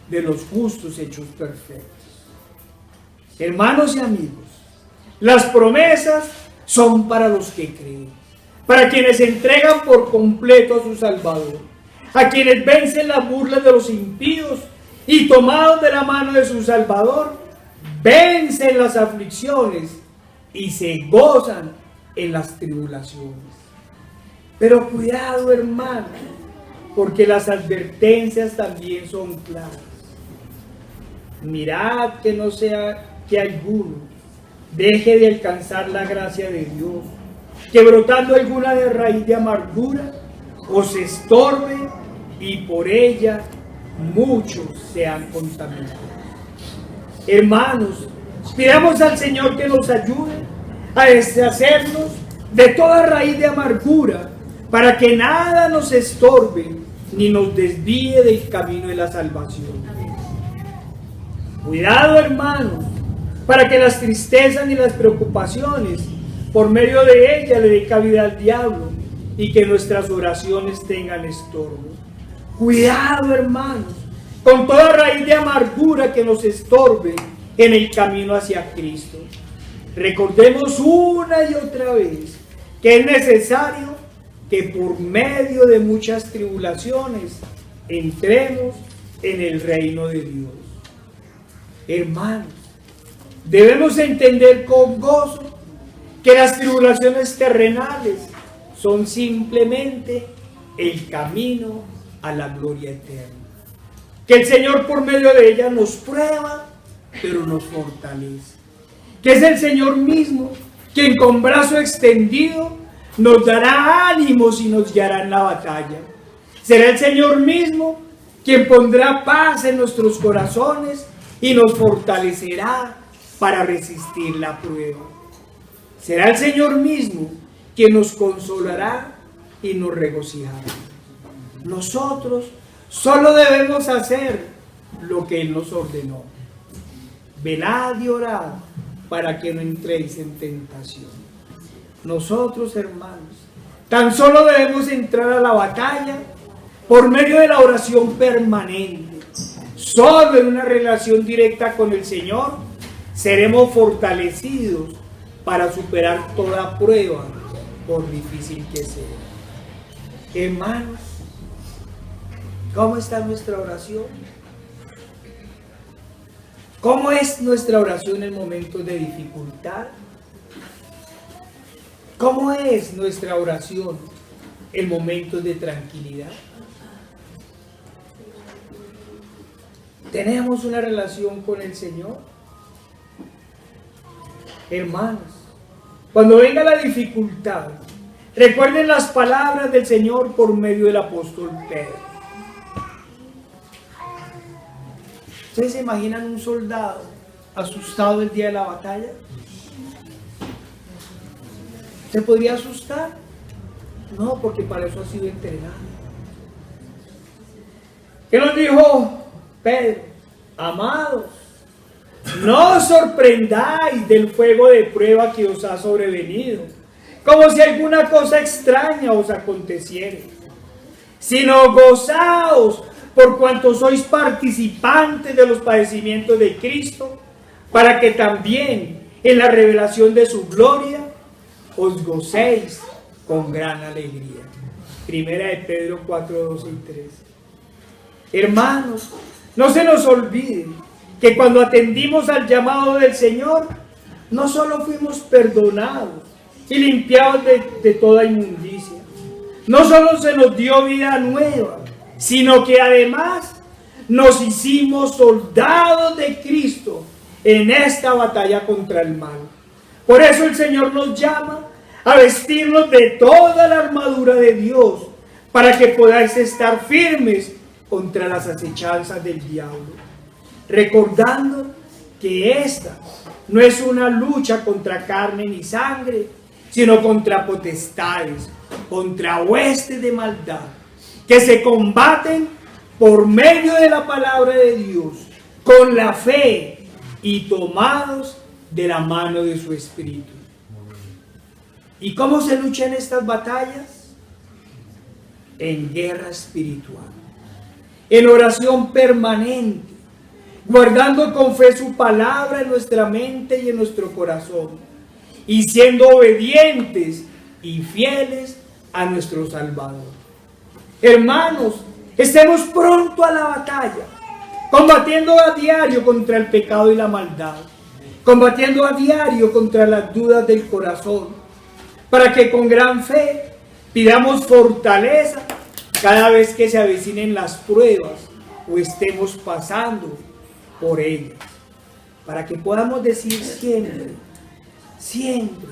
de los justos hechos perfectos. Hermanos y amigos, las promesas son para los que creen, para quienes se entregan por completo a su Salvador, a quienes vencen las burlas de los impíos y tomados de la mano de su Salvador, vencen las aflicciones y se gozan en las tribulaciones. Pero cuidado, hermano, porque las advertencias también son claras. Mirad que no sea que alguno deje de alcanzar la gracia de Dios, que brotando alguna de raíz de amargura os estorbe, y por ella muchos sean contaminados. Hermanos, pidamos al Señor que nos ayude a deshacernos de toda raíz de amargura, para que nada nos estorbe ni nos desvíe del camino de la salvación. Cuidado, hermanos, para que las tristezas ni las preocupaciones, por medio de ellas, le dé cabida al diablo y que nuestras oraciones tengan estorbo. Cuidado, hermanos, con toda raíz de amargura que nos estorbe en el camino hacia Cristo. Recordemos una y otra vez que es necesario que por medio de muchas tribulaciones entremos en el reino de Dios. Hermanos, debemos entender con gozo que las tribulaciones terrenales son simplemente el camino a la gloria eterna. Que el Señor por medio de ellas nos prueba, pero nos fortalece. Que es el Señor mismo quien con brazo extendido nos dará ánimos y nos guiará en la batalla. Será el Señor mismo quien pondrá paz en nuestros corazones y nos fortalecerá para resistir la prueba. Será el Señor mismo quien nos consolará y nos regocijará. Nosotros solo debemos hacer lo que Él nos ordenó. Velad y orad para que no entréis en tentación. Nosotros, hermanos, tan solo debemos entrar a la batalla por medio de la oración permanente. Solo en una relación directa con el Señor seremos fortalecidos para superar toda prueba, por difícil que sea. Hermanos, ¿cómo está nuestra oración? ¿Cómo es nuestra oración en momentos de dificultad? ¿Cómo es nuestra oración en momentos de tranquilidad? ¿Tenemos una relación con el Señor? Hermanos, cuando venga la dificultad, recuerden las palabras del Señor por medio del apóstol Pedro. ¿Ustedes se imaginan un soldado asustado el día de la batalla? ¿Se podría asustar? No, porque para eso ha sido entrenado. ¿Qué nos dijo Pedro? Amados, no os sorprendáis del fuego de prueba que os ha sobrevenido, como si alguna cosa extraña os aconteciere, sino gozaos por cuanto sois participantes de los padecimientos de Cristo, para que también en la revelación de su gloria os gocéis con gran alegría. Primera de Pedro 4, 12 y 13. Hermanos, no se nos olvide que cuando atendimos al llamado del Señor, no solo fuimos perdonados y limpiados de toda inmundicia, no solo se nos dio vida nueva, sino que además nos hicimos soldados de Cristo en esta batalla contra el mal. Por eso el Señor nos llama a vestirnos de toda la armadura de Dios, para que podáis estar firmes contra las acechanzas del diablo, recordando que esta no es una lucha contra carne ni sangre, sino contra potestades, contra huestes de maldad, que se combaten por medio de la palabra de Dios, con la fe y tomados de la mano de su Espíritu. ¿Y cómo se lucha en estas batallas? En guerra espiritual, en oración permanente, guardando con fe su palabra en nuestra mente y en nuestro corazón, y siendo obedientes y fieles a nuestro Salvador. Hermanos, estemos pronto a la batalla, combatiendo a diario contra el pecado y la maldad, combatiendo a diario contra las dudas del corazón, para que con gran fe pidamos fortaleza cada vez que se avecinen las pruebas o estemos pasando por ellas, para que podamos decir siempre, siempre,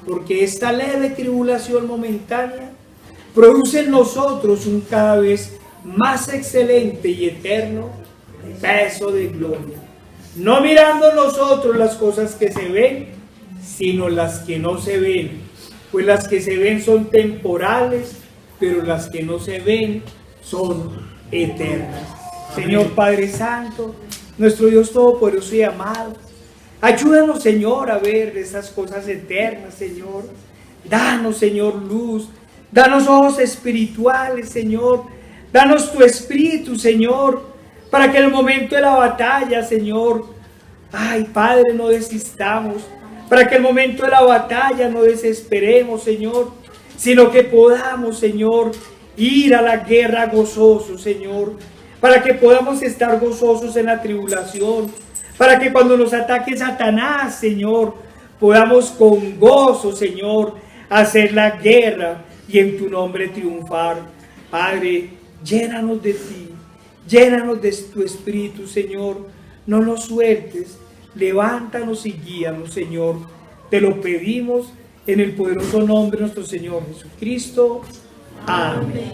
porque esta leve tribulación momentánea produce en nosotros un cada vez más excelente y eterno peso de gloria, no mirando nosotros las cosas que se ven, sino las que no se ven, pues las que se ven son temporales, pero las que no se ven son eternas. Señor Padre Santo, nuestro Dios Todopoderoso y amado, ayúdanos, Señor, a ver esas cosas eternas, Señor. Danos, Señor, luz. Danos ojos espirituales, Señor. Danos tu Espíritu, Señor, para que en el momento de la batalla, Señor, ay, Padre, no desistamos. Para que en el momento de la batalla no desesperemos, Señor, sino que podamos, Señor, ir a la guerra gozosos, Señor, para que podamos estar gozosos en la tribulación, para que cuando nos ataque Satanás, Señor, podamos con gozo, Señor, hacer la guerra y en tu nombre triunfar. Padre, llénanos de ti, llénanos de tu Espíritu, Señor, no nos sueltes, levántanos y guíanos, Señor, te lo pedimos en el poderoso nombre de nuestro Señor Jesucristo. Amén.